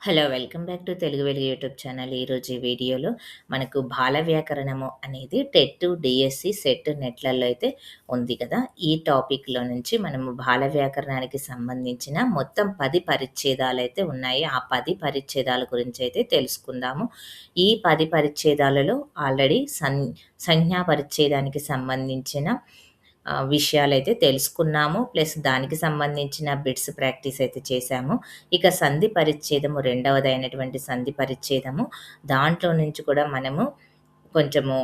Hello! Welcome back to Telugu వెలుగు YouTube channel. ఈరోజు ఈ వీడియోలో మనకు బాల వ్యాకరణము అనేది టెట్, డీఎస్సీ, సెట్ నెట్‌లలో అయితే ఉంది కదా! ఈ టాపిక్‌లో నుంచి మనము బాల వ్యాకరణానికి సంబంధించిన మొత్తం 10 పరిచ్ఛేదాలైతే ఉన్నాయి. ఆ 10 పరిచ్ఛేదాల గురించైతే తెలుసుకుందాము. ఈ 10 పరిచ్ఛేదాలలో ఆల్రెడీ సంజ్ఞా పరిచ్ఛేదానికి సంబంధించిన విషయాలైతే తెలుసుకున్నాము. ప్లస్ దానికి సంబంధించిన బిట్స్ ప్రాక్టీస్ అయితే చేశాము. ఇక సంధి పరిచ్ఛేదము రెండవదైనటువంటి సంధి పరిచ్ఛేదము. దాంట్లో నుంచి కూడా మనము కొంచెము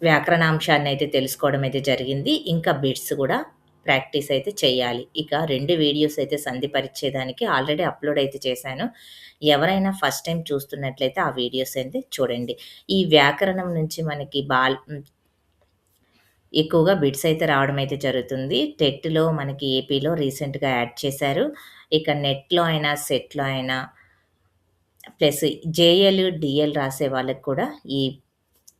వ్యాకరణాంశాన్నయితే తెలుసుకోవడం అయితే జరిగింది. ఇంకా బిట్స్ గూడా ప్రాక్టీస్ అయితే చేయాలి. ఇక 2 వీడియోస్ అయితే సంధి పరిచ్ఛేదానికి ఆల్రెడీ అప్‌లోడ్ అయితే చేశాను. ఎవరైనా ఫస్ట్ టైమ్ చూస్తున్నట్లయితే ఆ వీడియోస్ అయితే చూడండి. ఈ వ్యాకరణం నుంచి మనకి ఎక్కువగా బిట్స్ అయితే రావడం అయితే జరుగుతుంది. టెట్‌లో మనకి ఏపీలో రీసెంట్‌గా యాడ్ చేశారు. ఇక నెట్‌లో అయినా, సెట్‌లో అయినా ప్లస్ జేఎల్, డీఎల్ రాసే వాళ్ళకి కూడా ఈ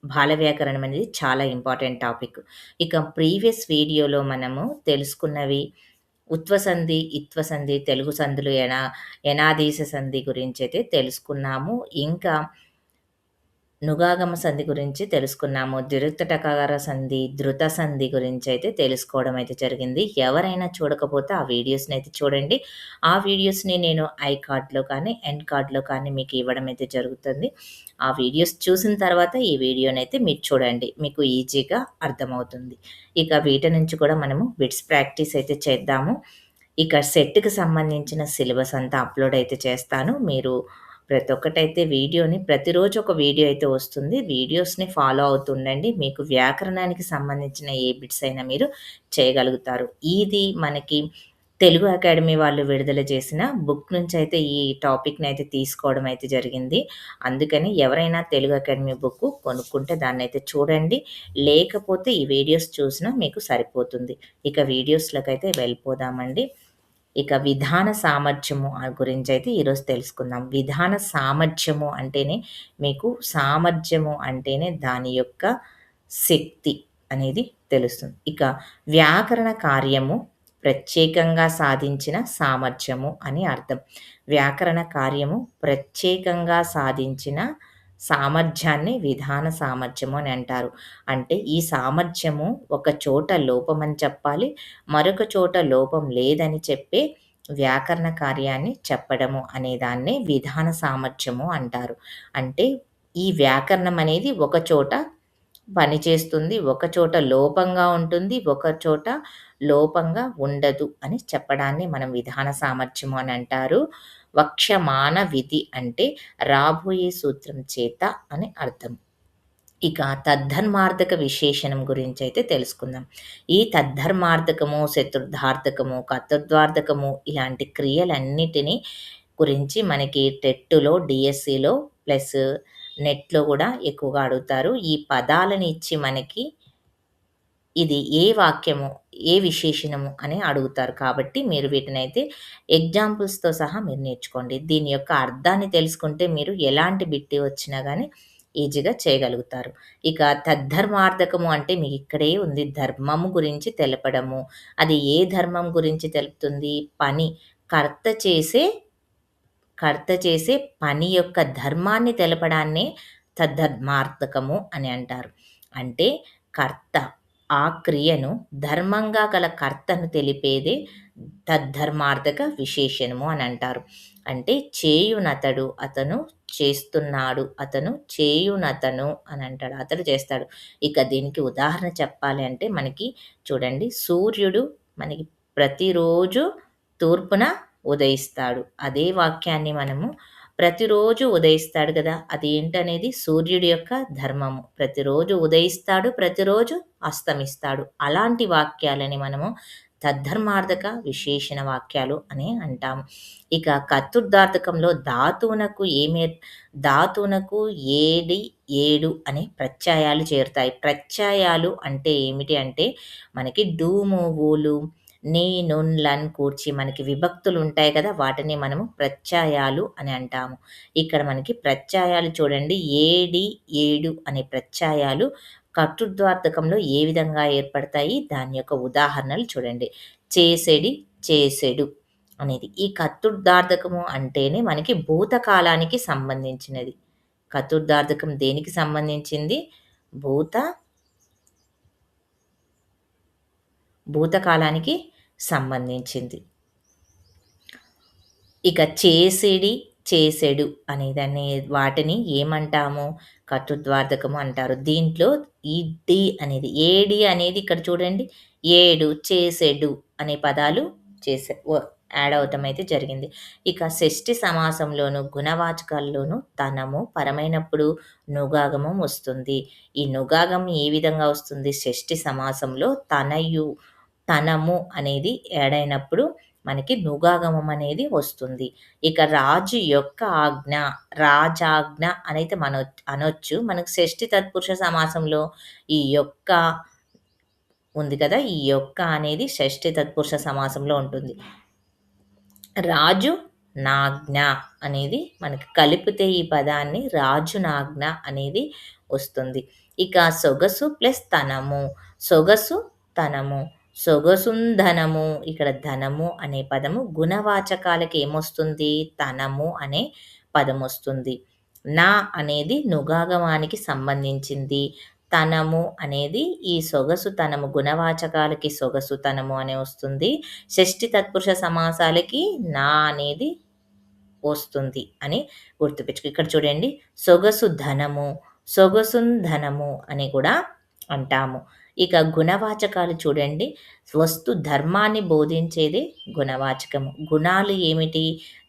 బాల వ్యాకరణం అనేది చాలా ఇంపార్టెంట్ టాపిక్. ఇక ప్రీవియస్ వీడియోలో మనము తెలుసుకున్నవి ఉత్వ సంధి, ఇత్వ సంధి, తెలుగు సంధులు యనాదీశ సంధి గురించైతే తెలుసుకున్నాము. ఇంకా నుగాగమ సంధి గురించి తెలుసుకున్నాము. ద్విరుక్తటకార సంధి, ధృత సంధి గురించైతే తెలుసుకోవడం అయితే జరిగింది. ఎవరైనా చూడకపోతే ఆ వీడియోస్‌నైతే చూడండి. ఆ వీడియోస్‌ని నేను ఐ కార్డ్‌లో కానీ, ఎండ్ కార్డ్‌లో కానీ మీకు ఇవ్వడం అయితే జరుగుతుంది. ఆ వీడియోస్ చూసిన తర్వాత ఈ వీడియోనైతే మీరు చూడండి. మీకు ఈజీగా అర్థమవుతుంది. ఇక వీటి నుంచి కూడా మనము బిట్స్ ప్రాక్టీస్ అయితే చేద్దాము. ఇక సెట్‌కి సంబంధించిన సిలబస్ అంతా అప్‌లోడ్ అయితే చేస్తాను. మీరు ప్రతి ఒక్కటైతే వీడియోని ప్రతిరోజు ఒక వీడియో అయితే వస్తుంది. వీడియోస్‌ని ఫాలో అవుతుండండి. మీకు వ్యాకరణానికి సంబంధించిన ఏ బిట్స్ అయినా మీరు చేయగలుగుతారు. ఇది మనకి తెలుగు అకాడమీ వాళ్ళు విడుదల చేసిన బుక్ నుంచయితే ఈ టాపిక్‌నైతే తీసుకోవడం అయితే జరిగింది. అందుకని ఎవరైనా తెలుగు అకాడమీ బుక్ కొనుక్కుంటే దాన్నైతే చూడండి. లేకపోతే ఈ వీడియోస్ చూసినా మీకు సరిపోతుంది. ఇక వీడియోస్‌లోకైతే వెళ్ళిపోదామండి. ఇక విధాన సామర్థ్యము గురించైతే ఈరోజు తెలుసుకుందాం. విధాన సామర్థ్యము అంటేనే మీకు సామర్థ్యము అంటేనే దాని యొక్క శక్తి అనేది తెలుస్తుంది. ఇక వ్యాకరణ కార్యము ప్రత్యేకంగా సాధించిన సామర్థ్యము అని అర్థం. వ్యాకరణ కార్యము ప్రత్యేకంగా సాధించిన సామర్థ్యాన్ని విధాన సామర్థ్యము అని అంటారు. అంటే ఈ సామర్థ్యము ఒక చోట లోపమని చెప్పాలి. మరొక చోట లోపం లేదని చెప్పే వ్యాకరణ కార్యాన్ని చెప్పడము అనేదాన్నే విధాన సామర్థ్యము అంటారు. అంటే ఈ వ్యాకరణం అనేది ఒక చోట పనిచేస్తుంది. ఒక చోట లోపంగా ఉంటుంది. ఒక చోట లోపంగా ఉండదు అని చెప్పడాన్ని మనం విధాన సామర్థ్యము అని అంటారు. వక్ష్యమాణ విధి అంటే రాబోయే సూత్రం చేత అని అర్థం. ఇక తద్ధర్మార్థక విశేషణం గురించైతే తెలుసుకుందాం. ఈ తద్ధర్మార్థకము, చతుర్థార్థకము, కర్తృద్వార్థకము ఇలాంటి క్రియలన్నిటిని గురించి మనకి టెట్‌లో, డీఎస్సీలో ప్లస్ నెట్‌లో గూడా ఎక్కువగా అడుగుతారు. ఈ పదాలను ఇచ్చి మనకి ఇది ఏ వాక్యము, ఏ విశేషణము అని అడుగుతారు. కాబట్టి మీరు వీటినైతే ఎగ్జాంపుల్స్‌తో సహా మీరు నేర్చుకోండి. దీని యొక్క అర్థాన్ని తెలుసుకుంటే మీరు ఎలాంటి బిట్ వచ్చినా గానీ ఈజీగా చేయగలుగుతారు. ఇక తద్ధర్మార్థకము అంటే మీకిక్కడే ఉంది. ధర్మము గురించి తెలపడము. అది ఏ ధర్మం గురించి తెలుపుతుంది? పని. కర్త చేసే కర్త చేసే పని యొక్క ధర్మాన్ని తెలపడాన్నే తద్ధర్మార్థకము అని అంటారు. అంటే కర్త ఆ క్రియను ధర్మంగా గల కర్తను తెలిపేదే తద్ధర్మార్థక విశేషణము అని అంటారు. అంటే చేయునతడు, అతను చేస్తున్నాడు, అతను చేయునతను అని అంటాడు. అతడు చేస్తాడు. ఇక దీనికి ఉదాహరణ చెప్పాలి అంటే మనకి చూడండి సూర్యుడు మనకి ప్రతిరోజు తూర్పున ఉదయిస్తాడు. అదే వాక్యాన్ని మనము ప్రతిరోజు ఉదయిస్తాడు గదా! అది ఏంటనేది సూర్యుడి యొక్క ధర్మము. ప్రతిరోజు ఉదయిస్తాడు, ప్రతిరోజు అస్తమిస్తాడు. అలాంటి వాక్యాలని మనము తద్ధర్మార్థక విశేషణ వాక్యాలు అని అంటాము. ఇక కర్తృదార్థకంలో ధాతువునకు ఏడి, ఏడు అనే ప్రత్యయాలు చేరుతాయి. ప్రత్యయాలు అంటే ఏమిటి అంటే మనకి డు, ఊలు, నీ, నున్, లన్ కూర్చి మనకి విభక్తులు ఉంటాయి కదా! వాటిని మనము ప్రత్యయాలు అని అంటాము. ఇక్కడ మనకి ప్రత్యయాలు చూడండి ఏడి, ఏడు అనే ప్రత్యయాలు కర్తృద్వార్థకంలో ఏ విధంగా ఏర్పడతాయి? దాని యొక్క ఉదాహరణలు చూడండి. చేసెడి, చేసెడు. అనేది. ఈ కతుర్దార్ధకము అంటేనే మనకి భూతకాలానికి సంబంధించినది. కతుర్దార్ధకం దేనికి సంబంధించింది? భూత భూతకాలానికి సంబంధించింది. ఇక చేసిడి, చేసెడు అనేదాన్ని వాటిని ఏమంటాము? కటుద్వార్ధకము అంటారు. దీంట్లో ఈ డి అనేది, ఏడి అనేది ఇక్కడ చూడండి. ఏడు, చేసెడు అనే పదాలు యాడ్ అవ్వటం అయితే జరిగింది. ఇక షష్ఠి సమాసంలోను, గుణవాచకాల్లోను తనము పరమైనప్పుడు నుగాగమం వస్తుంది. ఈ నుగాగమం ఏ విధంగా వస్తుంది? షష్ఠి సమాసంలో తనము అనేది యాడ్ అయినప్పుడు మనకి నుగాగమం అనేది వస్తుంది. ఇక రాజు యొక్క ఆజ్ఞ, రాజాజ్ఞ అనైతే అనొచ్చు. మనకు షష్ఠి తత్పురుష సమాసంలో ఈ యొక్క ఉంది కదా! ఈ యొక్క అనేది షష్ఠి తత్పురుష సమాసంలో ఉంటుంది. రాజు నాజ్ఞ అనేది మనకి కలిపితే ఈ పదాన్ని రాజు నాజ్ఞ అనేది వస్తుంది. ఇక సొగసు ప్లస్ తనము, సొగసు తనము, సొగసుంధనము, ఇక్కడ ధనము అనే పదము గుణవాచకాలకి ఏమొస్తుంది? తనము అనే పదమొస్తుంది. నా అనేది నుగాగమానికి సంబంధించింది. తనము అనేది ఈ సొగసుతనము గుణవాచకాలకి సొగసుతనము అనే వస్తుంది. షష్ఠి తత్పురుష సమాసాలకి నా అనేది వస్తుంది అని గుర్తుపెట్టుకో. ఇక్కడ చూడండి, సొగసు ధనము, సొగసుంధనము అని కూడా అంటాము. ఇక గుణవాచకాలు చూడండి, వస్తు ధర్మాన్ని బోధించేది గుణవాచకము. గుణాలు ఏమిటి?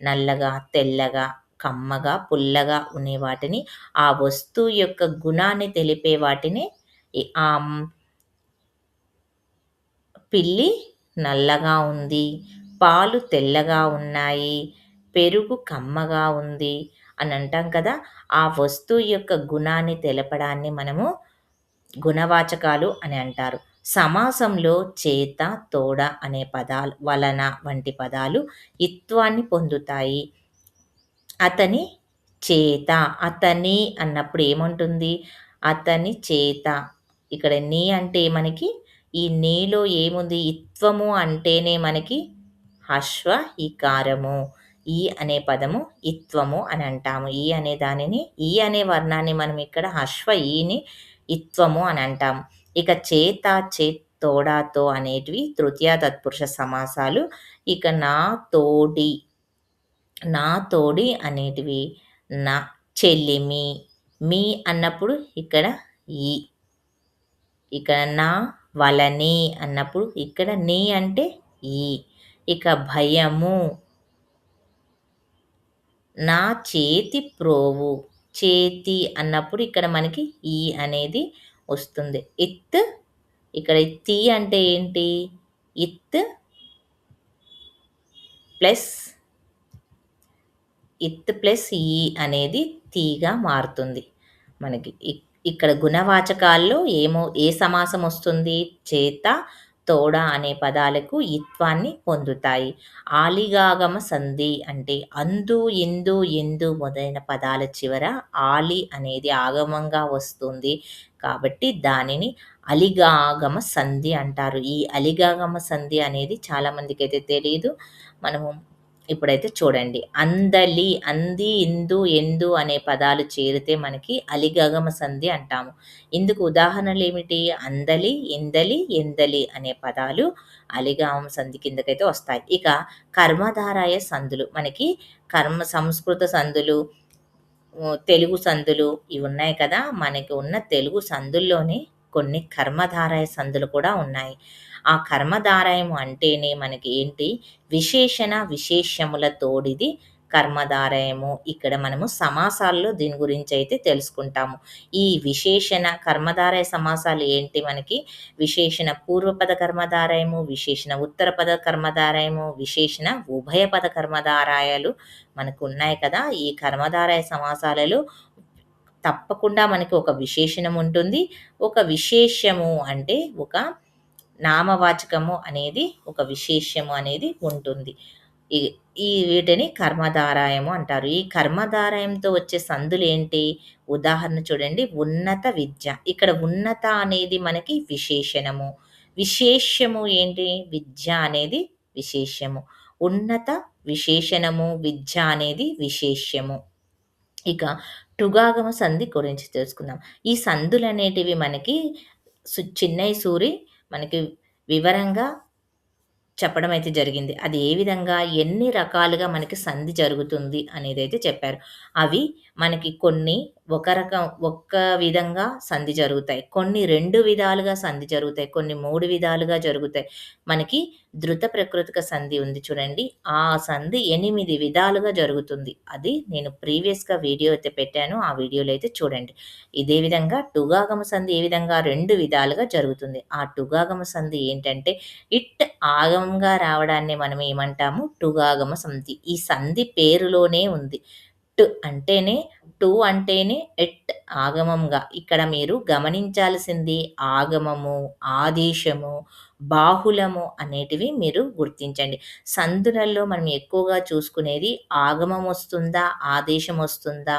నల్లగా, తెల్లగా, కమ్మగా, పుల్లగా ఉనే వాటిని, ఆ వస్తువు యొక్క గుణాన్ని తెలిపే వాటిని పిల్లి నల్లగా ఉంది, పాలు తెల్లగా ఉన్నాయి, పెరుగు కమ్మగా ఉంది అని అంటాం కదా! ఆ వస్తువు యొక్క గుణాన్ని తెలపడాన్ని మనము గుణవాచకాలు అని అంటారు. సమాసంలో చేత, తోడ అనే పదాలు, వలన వంటి పదాలు ఇత్వాన్ని పొందుతాయి. అతని చేత, అతని అన్నప్పుడు ఏముంటుంది? అతని చేత. ఇక్కడ నీ అంటే మనకి ఈ నీలో ఏముంది? ఇత్వము అంటేనే మనకి హశ్వ ఇకారము. ఈ అనే పదము ఇత్వము అని అంటాము. ఈ అనే దానిని, ఈ అనే వర్ణాన్ని మనం ఇక్కడ హశ్వ ఈని ఇత్వము అని అంటాము. ఇక చేత, తోడాతో అనేటివి తృతీయ తత్పురుష సమాసాలు. ఇక నా తోడి అనేటివి నా చెల్లిమి. మీ అన్నప్పుడు ఇక్కడ ఈ. ఇక్కడ నా వలని అన్నప్పుడు ఇక్కడ నీ అంటే ఈ. ఇక భయము, నా చేతి ప్రోవు, చేతి అన్నప్పుడు ఇక్కడ మనకి ఈ అనేది వస్తుంది. ఇక్కడ తి అంటే ఏంటి? ఇత్ ప్లస్ ఈ అనేది తీగా మారుతుంది మనకి. ఇక్కడ గుణవాచకాల్లో ఏ సమాసం వస్తుంది? చేత, తోడ అనే పదాలకు ఇత్వాన్ని పొందుతాయి. ఆలిగాగమ సంధి అంటే అందు, ఇందు, ఎందు మొదలైన పదాల చివర ఆలి అనేది ఆగమంగా వస్తుంది. కాబట్టి దానిని అలిగాగమ సంధి అంటారు. ఈ అలిగాగమ సంధి అనేది చాలామందికైతే తెలీదు. మనము ఇప్పుడైతే చూడండి, అందలి, అంది, ఇందు, ఎందు అనే పదాలు చేరితే మనకి అలిగగమ సంధి అంటాము. ఇందుకు ఉదాహరణలు ఏమిటి? అందలి, ఇందలి, ఎందలి అనే పదాలు అలిగగమ సంధి కిందకైతే వస్తాయి. ఇక కర్మధారాయ సంధులు, మనకి సంస్కృత సంధులు, తెలుగు సంధులు ఇవి ఉన్నాయి కదా! మనకి ఉన్న తెలుగు సంధుల్లోనే కొన్ని కర్మధారాయ సంధులు కూడా ఉన్నాయి. ఆ కర్మధారయము అంటేనే మనకి ఏంటి? విశేషణ విశేషముల తోడిది కర్మధారయము. ఇక్కడ మనము సమాసాల్లో దీని గురించి అయితే తెలుసుకుంటాము. ఈ విశేషణ కర్మధారయ సమాసాలు ఏంటి? మనకి విశేషణ పూర్వపద కర్మధారయము, విశేషణ ఉత్తరపద కర్మధారయము, విశేషణ ఉభయపద కర్మధారాయాలు మనకు ఉన్నాయి కదా! ఈ కర్మధారయ సమాసాలలో తప్పకుండా మనకి ఒక విశేషణం ఉంటుంది. ఒక విశేషము అంటే ఒక నామవాచకము అనేది, ఒక విశేష్యము అనేది ఉంటుంది. ఈ వీటిని కర్మధారాయము అంటారు. ఈ కర్మధారాయంతో వచ్చే సందులేంటి? ఉదాహరణ చూడండి, ఉన్నత విద్య. ఇక్కడ ఉన్నత అనేది మనకి విశేషణము. విశేష్యము ఏంటి? విద్య అనేది విశేష్యము. ఉన్నత విశేషణము, విద్య అనేది విశేష్యము. ఇక టుగాగమ సంధి గురించి తెలుసుకుందాం. ఈ సందులనేటివి మనకి చిన్నయి సూరి మనకి వివరంగా చెప్పడం అయితే జరిగింది. అది ఏ విధంగా, ఎన్ని రకాలుగా మనకి సంధి జరుగుతుంది అనేదైతే చెప్పారు. అవి మనకి కొన్ని ఒక్క విధంగా సంధి జరుగుతాయి. కొన్ని 2 విధాలుగా సంధి జరుగుతాయి. కొన్ని 3 విధాలుగా జరుగుతాయి. మనకి ధృత ప్రకృతిక సంధి ఉంది చూడండి. ఆ సంధి 8 విధాలుగా జరుగుతుంది. అది నేను ప్రీవియస్‌గా వీడియో అయితే పెట్టాను. ఆ వీడియోలో అయితే చూడండి. ఇదే విధంగా టుగాగమ సంధి ఏ విధంగా 2 విధాలుగా జరుగుతుంది. ఆ టుగాగమ సంధి ఏంటంటే ఆగమంగా రావడాన్ని మనం ఏమంటాము? టుగాగమ సంధి. ఈ సంధి పేరులోనే ఉంది. అంటేనే అంటేనే ఆగమంగా. ఇక్కడ మీరు గమనించాల్సింది ఆగమము, ఆదేశము, బాహుళము అనేటివి మీరు గుర్తించండి. సందులలో మనం ఎక్కువగా చూసుకునేది ఆగమం వస్తుందా? ఆదేశం వస్తుందా?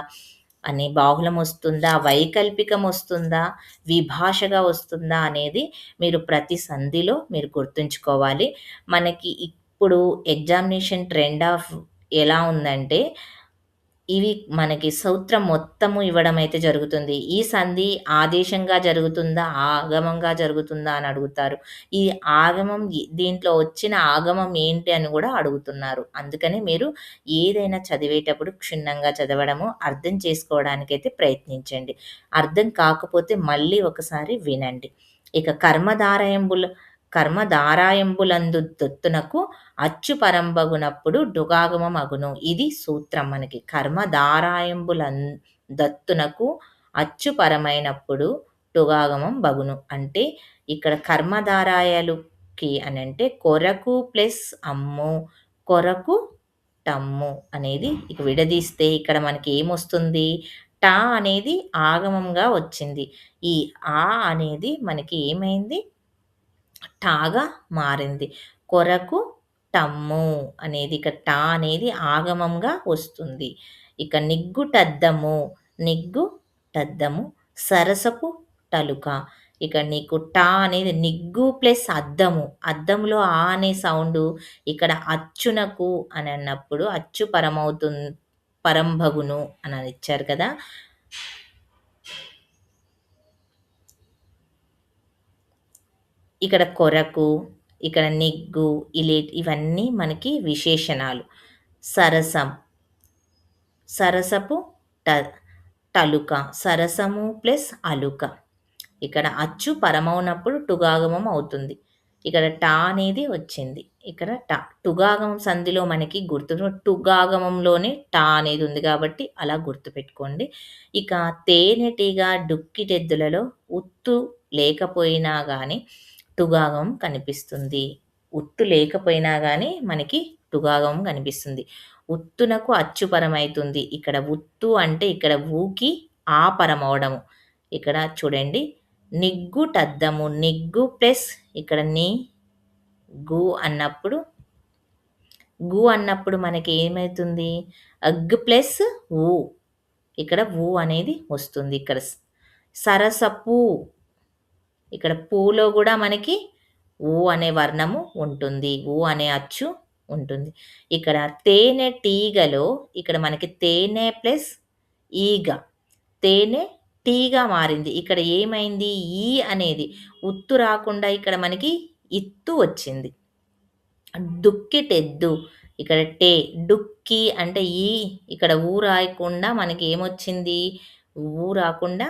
బాహుళం వస్తుందా? వైకల్పికం వస్తుందా? విభాషగా వస్తుందా? అనేది మీరు ప్రతి సంధిలో మీరు గుర్తుంచుకోవాలి. మనకి ఇప్పుడు ఎగ్జామినేషన్ ట్రెండ్ ఆఫ్ ఎలా ఉందంటే, ఇవి మనకి సూత్రం మొత్తము ఇవ్వడం అయితే జరుగుతుంది. ఈ సంధి ఆదేశంగా జరుగుతుందా? ఆగమంగా జరుగుతుందా? అని అడుగుతారు. ఈ ఆగమం దీంట్లో వచ్చిన ఆగమం ఏంటి అని గూడా అడుగుతున్నారు. అందుకని మీరు ఏదైనా చదివేటప్పుడు క్షుణ్ణంగా చదవడము, అర్థం చేసుకోవడానికైతే ప్రయత్నించండి. అర్థం కాకపోతే మళ్ళీ ఒకసారి వినండి. ఇక కర్మధారాయంబులందు దొత్తునకు అచ్చు పరంబగునప్పుడు డుగాగమమగును. ఇది సూత్రం మనకి. దత్తునకు అచ్చు పరమైనప్పుడు టుగాగమం బగును. అంటే ఇక్కడ కర్మధారాయాలుకి అనంటే కొరకు ప్లస్ అమ్ము, కొరకు టమ్ము అనేది ఇక విడదీస్తే ఇక్కడ మనకి ఏమొస్తుంది? టా అనేది ఆగమంగా వచ్చింది. ఈ ఆ అనేది మనకి ఏమైంది? టాగా మారింది. కొరకు టమ్ము అనేది ఇక టా అనేది ఆగమంగా వస్తుంది. ఇక నిగ్గుటద్దము, నిగ్గుటద్దము, సరసపు టలుక. ఇక నీకు టా అనేది నిగ్గు ప్లస్ అద్దము. అద్దములో ఆ అనే సౌండు ఇక్కడ అచ్చునకు అని అన్నప్పుడు అచ్చు పరంభగును అని ఇచ్చారు కదా! ఇక్కడ కొరకు, ఇక్కడ నిగ్గు, ఇవన్నీ మనకి విశేషణాలు. సరసం, సరసపు ట టలుక, సరసము ప్లస్ అలుక. ఇక్కడ అచ్చు పరమౌనప్పుడు టుగాగమం అవుతుంది. ఇక్కడ టా అనేది వచ్చింది. ఇక్కడ టుగాగమం సంధిలో మనకి టుగాగమంలోనే టా అనేది ఉంది కాబట్టి అలా గుర్తుపెట్టుకోండి. ఇక తేనెటీగ డుక్కిటెద్దులలో ఉత్తు లేకపోయినా గానీ టుగాగమం కనిపిస్తుంది. ఉత్తు లేకపోయినా గానీ మనకి టుగాగమం కనిపిస్తుంది. ఉత్తునకు అచ్చుపరమైతుంది. ఇక్కడ ఉత్తు అంటే ఇక్కడ ఊకి ఆ పరమవడము. ఇక్కడ చూడండి నిగ్గుటద్దము, నిగ్గు ప్లస్ ఇక్కడ అన్నప్పుడు అన్నప్పుడు మనకి ఏమైతుంది? ప్లస్ ఊ. ఇక్కడ ఊ అనేది వస్తుంది. ఇక్కడ సరసపు, ఇక్కడ పూలో గూడా మనకి ఊ అనే వర్ణము ఉంటుంది. ఊ అనే అచ్చు ఉంటుంది. ఇక్కడ తేనెటీగలో ఇక్కడ మనకి తేనె ప్లస్ ఈగ. తేనె టీగా మారింది. ఇక్కడ ఏమైంది? ఈ అనేది ఉత్తు రాకుండా ఇక్కడ మనకి ఇత్తు వచ్చింది. దుక్కిటెద్దు ఇక్కడ డుక్కి అంటే ఇక్కడ ఊ రాయకుండా మనకి ఏమొచ్చింది? ఊ రాకుండా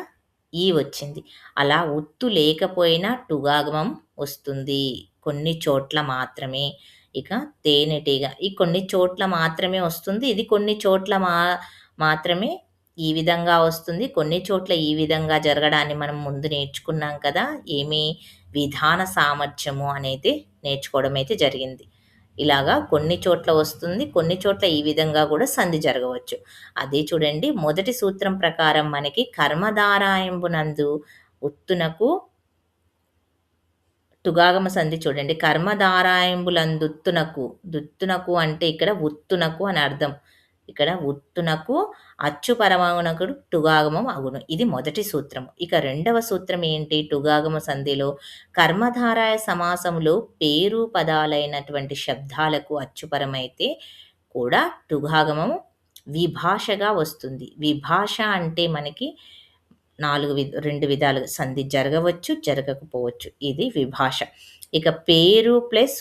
ఈ వచ్చింది. అలా ఒత్తు లేకపోయినా టుగాగమం వస్తుంది. కొన్ని చోట్ల మాత్రమే. ఇక తేనెటీగ ఈ కొన్ని చోట్ల మాత్రమే వస్తుంది. ఇది కొన్ని చోట్ల మాత్రమే ఈ విధంగా వస్తుంది. కొన్ని చోట్ల ఈ విధంగా జరగడాన్ని మనం ముందు నేర్చుకున్నాం కదా! విధాన సామర్థ్యము అనేది నేర్చుకోవడం అయితే జరిగింది. ఇలాగా కొన్ని చోట్ల వస్తుంది. కొన్ని చోట్ల ఈ విధంగా కూడా సంధి జరగవచ్చు. అదే చూడండి మొదటి సూత్రం ప్రకారం మనకి కర్మధారాయంబునందు ఉత్తునకు టుగాగమ సంధి చూడండి. కర్మధారాయంబులందుత్తునకు, దుత్తునకు అంటే ఇక్కడ ఉత్తునకు అని అర్థం. ఇక్కడ ఉత్తునకు అచ్చు పరమాణునకుడు టుగాగమం అగును. ఇది మొదటి సూత్రము. ఇక రెండవ సూత్రం ఏంటి? టుగాగమ సంధిలో కర్మధారయ సమాసంలో పేరు పదాలైనటువంటి శబ్దాలకు అచ్చుపరమైతే కూడా టుగాగమం విభాషగా వస్తుంది. విభాష అంటే మనకి 2 విధాలుగా సంధి జరగవచ్చు, జరగకపోవచ్చు. ఇది విభాష. ఇక పేరు ప్లస్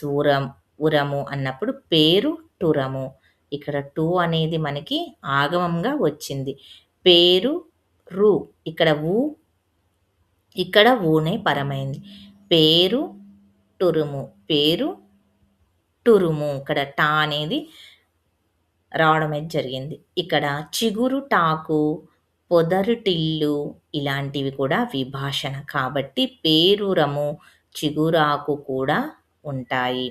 ఉరము అన్నప్పుడు పేరు టురము. ఇక్కడ టు అనేది మనకి ఆగమంగా వచ్చింది. పేరు రు, ఇక్కడ ఇక్కడ ఊనే పరమైంది. పేరు టురుము, పేరు టురుము. ఇక్కడ టా అనేది రావడం అయితే జరిగింది. ఇక్కడ చిగురు టాకు, పొదరుటిల్లు ఇలాంటివి కూడా విభాషణ. కాబట్టి పేరురము, చిగురాకు కూడా ఉంటాయి.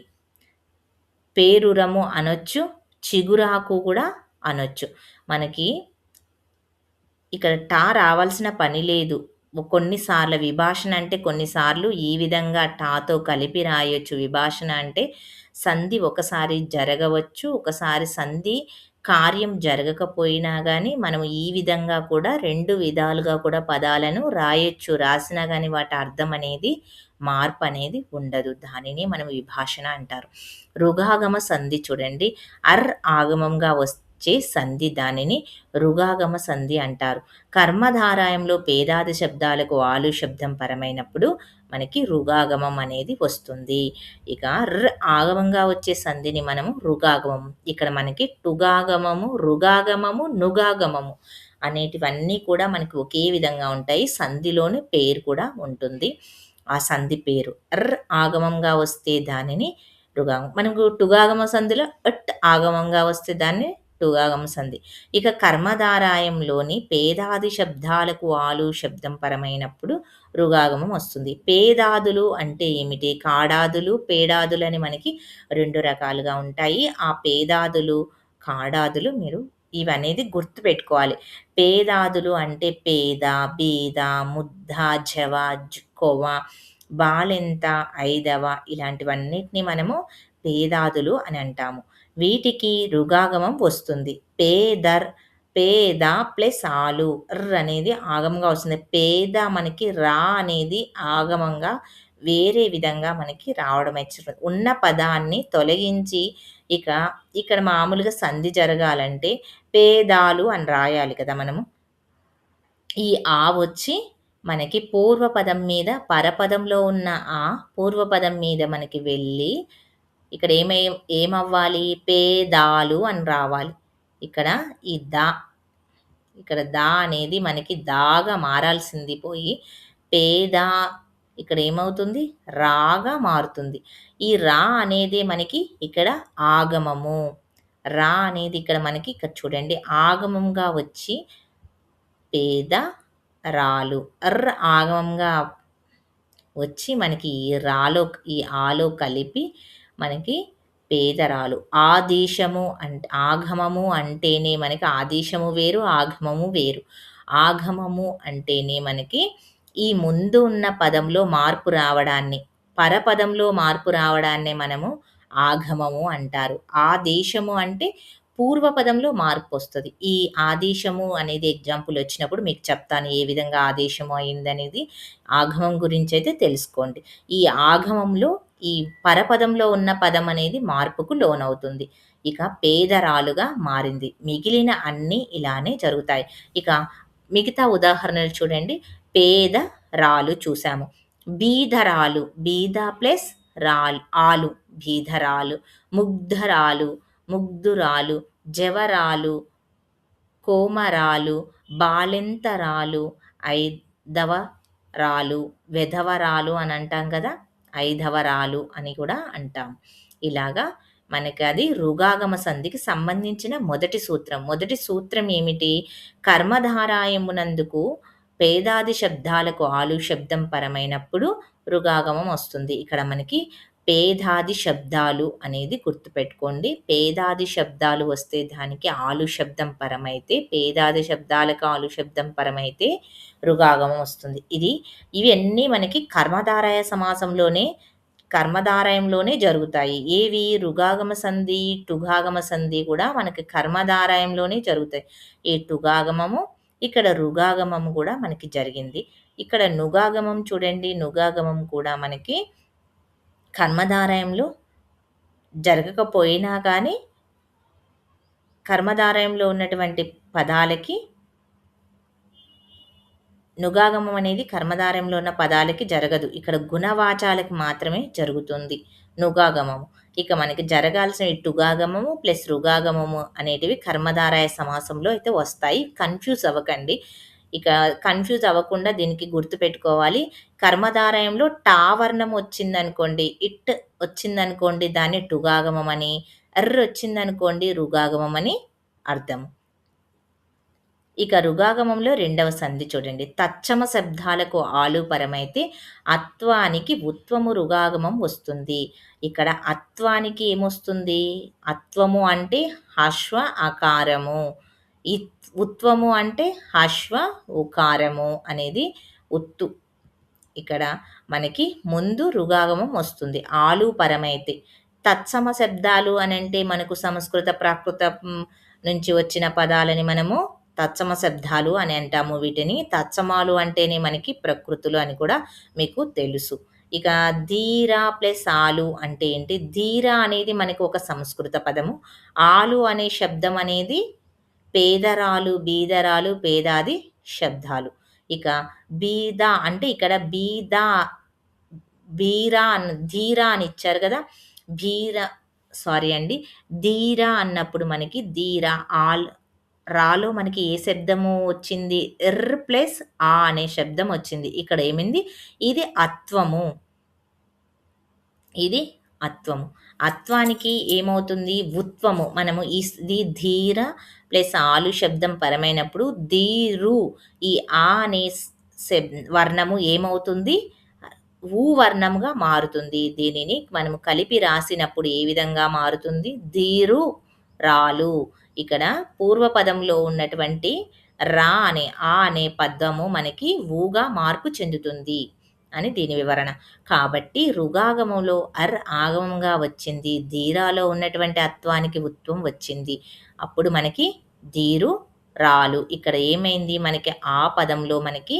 పేరురము అనొచ్చు, చిగురాకు కూడా అనొచ్చు. మనకి ఇక్కడ టా రావాల్సిన పని లేదు. కొన్నిసార్లు విభాషణ అంటే కొన్నిసార్లు ఈ విధంగా టాతో కలిపి రాయొచ్చు. విభాషణ అంటే సంధి ఒకసారి జరగవచ్చు, ఒకసారి సంధి కార్యం జరగకపోయినా గానీ, మనం ఈ విధంగా కూడా 2 విధాలుగా కూడా పదాలను రాయొచ్చు. రాసినా గానీ వాటి అర్థం అనేది మార్పనేది ఉండదు. దానిని మనం విభాషణ అంటారు. రుగాగమ సంధి చూడండి. ఆగమంగా వచ్చే సంధి దానిని రుగాగమ సంధి అంటారు. కర్మధారాయంలో పేదాది శబ్దాలకు ఆలు శబ్దం పరమైనప్పుడు మనకి రుగాగమం అనేది వస్తుంది. ఇక ఆగమంగా వచ్చే సంధిని మనము రుగాగమం. ఇక్కడ మనకి టుగాగమము, రుగాగమము, నుగాగమము అనేటివన్నీ కూడా మనకి ఒకే విధంగా ఉంటాయి. సంధిలోని పేరు కూడా ఉంటుంది. ఆ సంధి పేరు ఆగమంగా వస్తే దానిని రుగాగం. మనకు టుగాగమ సంధిలో ఆగమంగా వస్తే దాన్ని టుగాగమ సంధి. ఇక కర్మధారాయంలోని పేదాది శబ్దాలకు ఆలు శబ్దం పరమైనప్పుడు రుగాగమం వస్తుంది. పేదాదులు అంటే ఏమిటి? కాడాదులు, పేడాదులు అని మనకి 2 రకాలుగా ఉంటాయి. ఆ పేదాదులు, కాడాదులు మీరు ఇవనేది గుర్తుపెట్టుకోవాలి. పేదాదులు అంటే పేద, బీద, ముద్ద, జవ, కొవ, బాలెంత, ఐదవ ఇలాంటివన్నిటిని మనము పేదాదులు అని అంటాము. వీటికి రుగాగమం వస్తుంది. పేద ప్లస్ ఆలు అనేది ఆగమంగా వస్తుంది. పేద మనకి రా అనేది ఆగమంగా వేరే విధంగా మనకి రావడం అయితే ఉన్న పదాన్ని తొలగించి ఇక్కడ మామూలుగా సంధి జరగాలంటే పేదాలు అని రాయాలి కదా మనము. ఈ ఆ వచ్చి మనకి పూర్వపదం మీద పరపదంలో ఉన్న ఆ పూర్వపదం మీద మనకి వెళ్ళి ఇక్కడ ఏమవ్వాలి? పేదాలు అని రావాలి. ఇక్కడ ఈ ఇక్కడ దా అనేది మనకి దాగా మారాల్సింది పోయి పేద ఇక్కడ ఏమవుతుంది? రాగా మారుతుంది. ఈ రా అనేది మనకి ఇక్కడ ఆగమము. రా అనేది ఇక్కడ మనకి ఇక్కడ చూడండి ఆగమంగా వచ్చి పేద రాలు ఆగమంగా వచ్చి మనకి ఈ ఆలో కలిపి మనకి పేదరాలు. ఆదేశము అంటే ఆగమము అంటేనే మనకి ఆదేశము వేరు, ఆగమము వేరు. ఆగమము అంటేనే మనకి ఈ ముందు ఉన్న పదంలో మార్పు రావడాన్ని, పరపదంలో మార్పు రావడాన్నే మనము ఆగమము అంటారు. ఆదేశము అంటే పూర్వపదంలో మార్పు వస్తుంది. ఈ ఆదేశము అనేది ఎగ్జాంపుల్ వచ్చినప్పుడు మీకు చెప్తాను ఏ విధంగా ఆదేశము అయిందనేది. ఆగమం గురించి అయితే తెలుసుకోండి. ఈ ఆగమంలో ఈ పరపదంలో ఉన్న పదం అనేది మార్పుకు లోనవుతుంది. ఇక పేదరాలుగా మారింది. మిగిలిన అన్నీ ఇలానే జరుగుతాయి. ఇక మిగతా ఉదాహరణలు చూడండి. పేద రాలు చూసాము. బీదరాలు, బీద ప్లస్ ఆలు, బీదరాలు. ముగ్ధరాలు, ముగ్ధురాలు, జవరాలు, కోమరాలు, బాలెంతరాలు, ఐదవరాలు, వెధవరాలు అని అంటాం కదా, ఐదవరాలు అని కూడా అంటాం. ఇలాగా మనకి అది రుగాగమ సంధికి సంబంధించిన మొదటి సూత్రం. మొదటి సూత్రం ఏమిటి? కర్మధారాయమునందుకు పేదాది శబ్దాలకు ఆలు శబ్దం పరమైనప్పుడు రుగాగమం వస్తుంది. ఇక్కడ మనకి పేదాది శబ్దాలు అనేది గుర్తుపెట్టుకోండి. పేదాది శబ్దాలు వస్తే దానికి ఆలు శబ్దం పరమైతే, పేదాది శబ్దాలకు ఆలు శబ్దం పరమైతే రుగాగమం వస్తుంది. ఇవన్నీ మనకి కర్మధారయ సమాసంలోనే కర్మధారయంలోనే జరుగుతాయి. ఏవి రుగాగమ సంధి, టుగాగమ సంధి కూడా మనకి కర్మధారయంలోనే జరుగుతాయి. ఈ టుగాగమము, ఇక్కడ రుగాగమము కూడా మనకి జరిగింది. ఇక్కడ నుగాగమం చూడండి. నుగాగమం కూడా మనకి కర్మధారయంలో జరగకపోయినా కానీ కర్మధారయంలో ఉన్నటువంటి పదాలకి నుగాగమం అనేది కర్మధారయంలో ఉన్న పదాలకి జరగదు. ఇక్కడ గుణవాచాలకి మాత్రమే జరుగుతుంది నుగాగమము. ఇక మనకి జరగాల్సిన టుగాగమము ప్లస్ రుగాగమము అనేటివి కర్మధారయ సమాసంలో అయితే వస్తాయి. కన్‌ఫ్యూజ్ అవ్వకండి. ఇక కన్‌ఫ్యూజ్ అవ్వకుండా దీనికి గుర్తుపెట్టుకోవాలి. కర్మధారయంలో టా వర్ణం వచ్చిందనుకోండి, ఇట్ వచ్చిందనుకోండి దాన్ని టుగాగమం అని, ఎర్ వచ్చిందనుకోండి రుగాగమం అని అర్థం. ఇక రుగాగమంలో రెండవ సంధి చూడండి. తచ్చమ శబ్దాలకు ఆలు పరమైతే అత్వానికి ఉత్వము రుగాగమం వస్తుంది. ఇక్కడ అత్వానికి ఏమొస్తుంది? అత్వము అంటే హశ్వ అకారము. ఉత్వము అంటే హశ్వ ఉకారము అనేది ఉత్తు. ఇక్కడ మనకి ముందు రుగాగమం వస్తుంది. ఆలు పరమైతే. తత్సమ శబ్దాలు అనంటే మనకు సంస్కృత ప్రాకృత నుంచి వచ్చిన పదాలని మనము తత్సమ శబ్దాలు అని అంటాము. వీటిని తత్సమాలు అంటేనే మనకి ప్రకృతులు అని కూడా మీకు తెలుసు. ఇక ధీర ప్లస్ ఆలు అంటే ఏంటి? ధీర అనేది మనకి ఒక సంస్కృత పదము. ఆలు అనే శబ్దం అనేది పేదరాలు, బీదరాలు, పేదాది శబ్దాలు. ఇక బీద అంటే ఇక్కడ ధీర అని ఇచ్చారు కదా! సారీ అండి. ధీర అన్నప్పుడు మనకి ధీర రాలో మనకి ఏ శబ్దము వచ్చింది? ఎర్ ప్లస్ ఆ అనే శబ్దం వచ్చింది. ఇక్కడ ఏమైంది? ఇది అత్వము. ఇది అత్వము. అత్వానికి ఏమవుతుంది? ఉత్వము. మనము ఇది ధీర ప్లస్ ఆలు శబ్దం పరమైనప్పుడు ధీరు ఈ ఆ అనే వర్ణము ఏమవుతుంది? ఊ వర్ణముగా మారుతుంది. దీనిని మనము కలిపి రాసినప్పుడు ఏ విధంగా మారుతుంది? ధీరు రాలు. ఇక్కడ పూర్వపదంలో ఉన్నటువంటి రా అనే ఆ అనే పదము మనకి ఊగా మార్పు చెందుతుంది అని దీని వివరణ. కాబట్టి రుగాగమంలో అర్ ఆగమంగా వచ్చింది. ధీరాలో ఉన్నటువంటి అత్వానికి ఉత్వం వచ్చింది. అప్పుడు మనకి ధీరు రాలు. ఇక్కడ ఏమైంది? మనకి ఆ పదంలో మనకి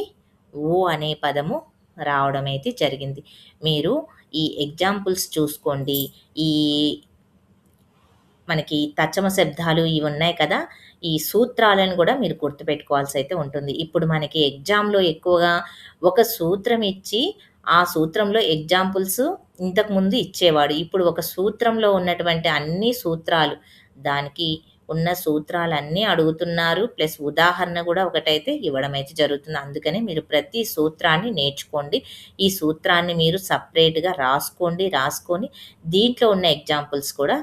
ఓ అనే పదము రావడం అయితే జరిగింది. మీరు ఈ ఎగ్జాంపుల్స్ చూసుకోండి. ఈ మనకి తచ్చమ శబ్దాలు ఇవి ఉన్నాయి కదా! ఈ సూత్రాలను కూడా మీరు గుర్తుపెట్టుకోవాల్సి అయితే ఉంటుంది. ఇప్పుడు మనకి ఎగ్జామ్‌లో ఎక్కువగా ఒక సూత్రం ఇచ్చి, ఆ సూత్రంలో ఎగ్జాంపుల్స్ ఇంతకుముందు ఇచ్చేవాడు. ఇప్పుడు ఒక సూత్రంలో ఉన్నటువంటి అన్ని సూత్రాలు, దానికి ఉన్న సూత్రాలన్నీ అడుగుతున్నారు. ప్లస్ ఉదాహరణ కూడా ఒకటైతే ఇవ్వడం అయితే జరుగుతుంది. అందుకని మీరు ప్రతి సూత్రాన్ని నేర్చుకోండి. ఈ సూత్రాన్ని మీరు సెపరేట్‌గా రాసుకొని దీంట్లో ఉన్న ఎగ్జాంపుల్స్ కూడా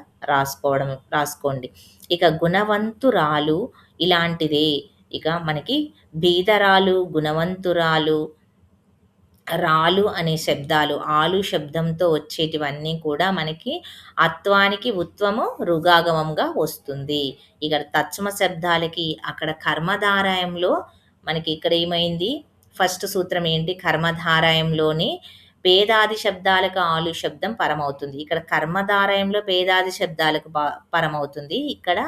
రాసుకోండి. ఇక గుణవంతురాలు ఇలాంటిదే. ఇక మనకి బీదరాలు, గుణవంతురాలు, రాలు అనే శబ్దాలు ఆలు శబ్దంతో వచ్చేటివన్నీ కూడా మనకి అత్వానికి ఉత్వము రుగాగమంగా వస్తుంది. ఇక్కడ తత్సమ శబ్దాలకి అక్కడ కర్మధారయంలో మనకి ఇక్కడ ఏమైంది? ఫస్ట్ సూత్రం ఏంటి? కర్మధారయంలోని పేదాది శబ్దాలకు ఆలు శబ్దం పరమవుతుంది. ఇక్కడ కర్మధారయంలో పేదాది శబ్దాలకు పరమవుతుంది. ఇక్కడ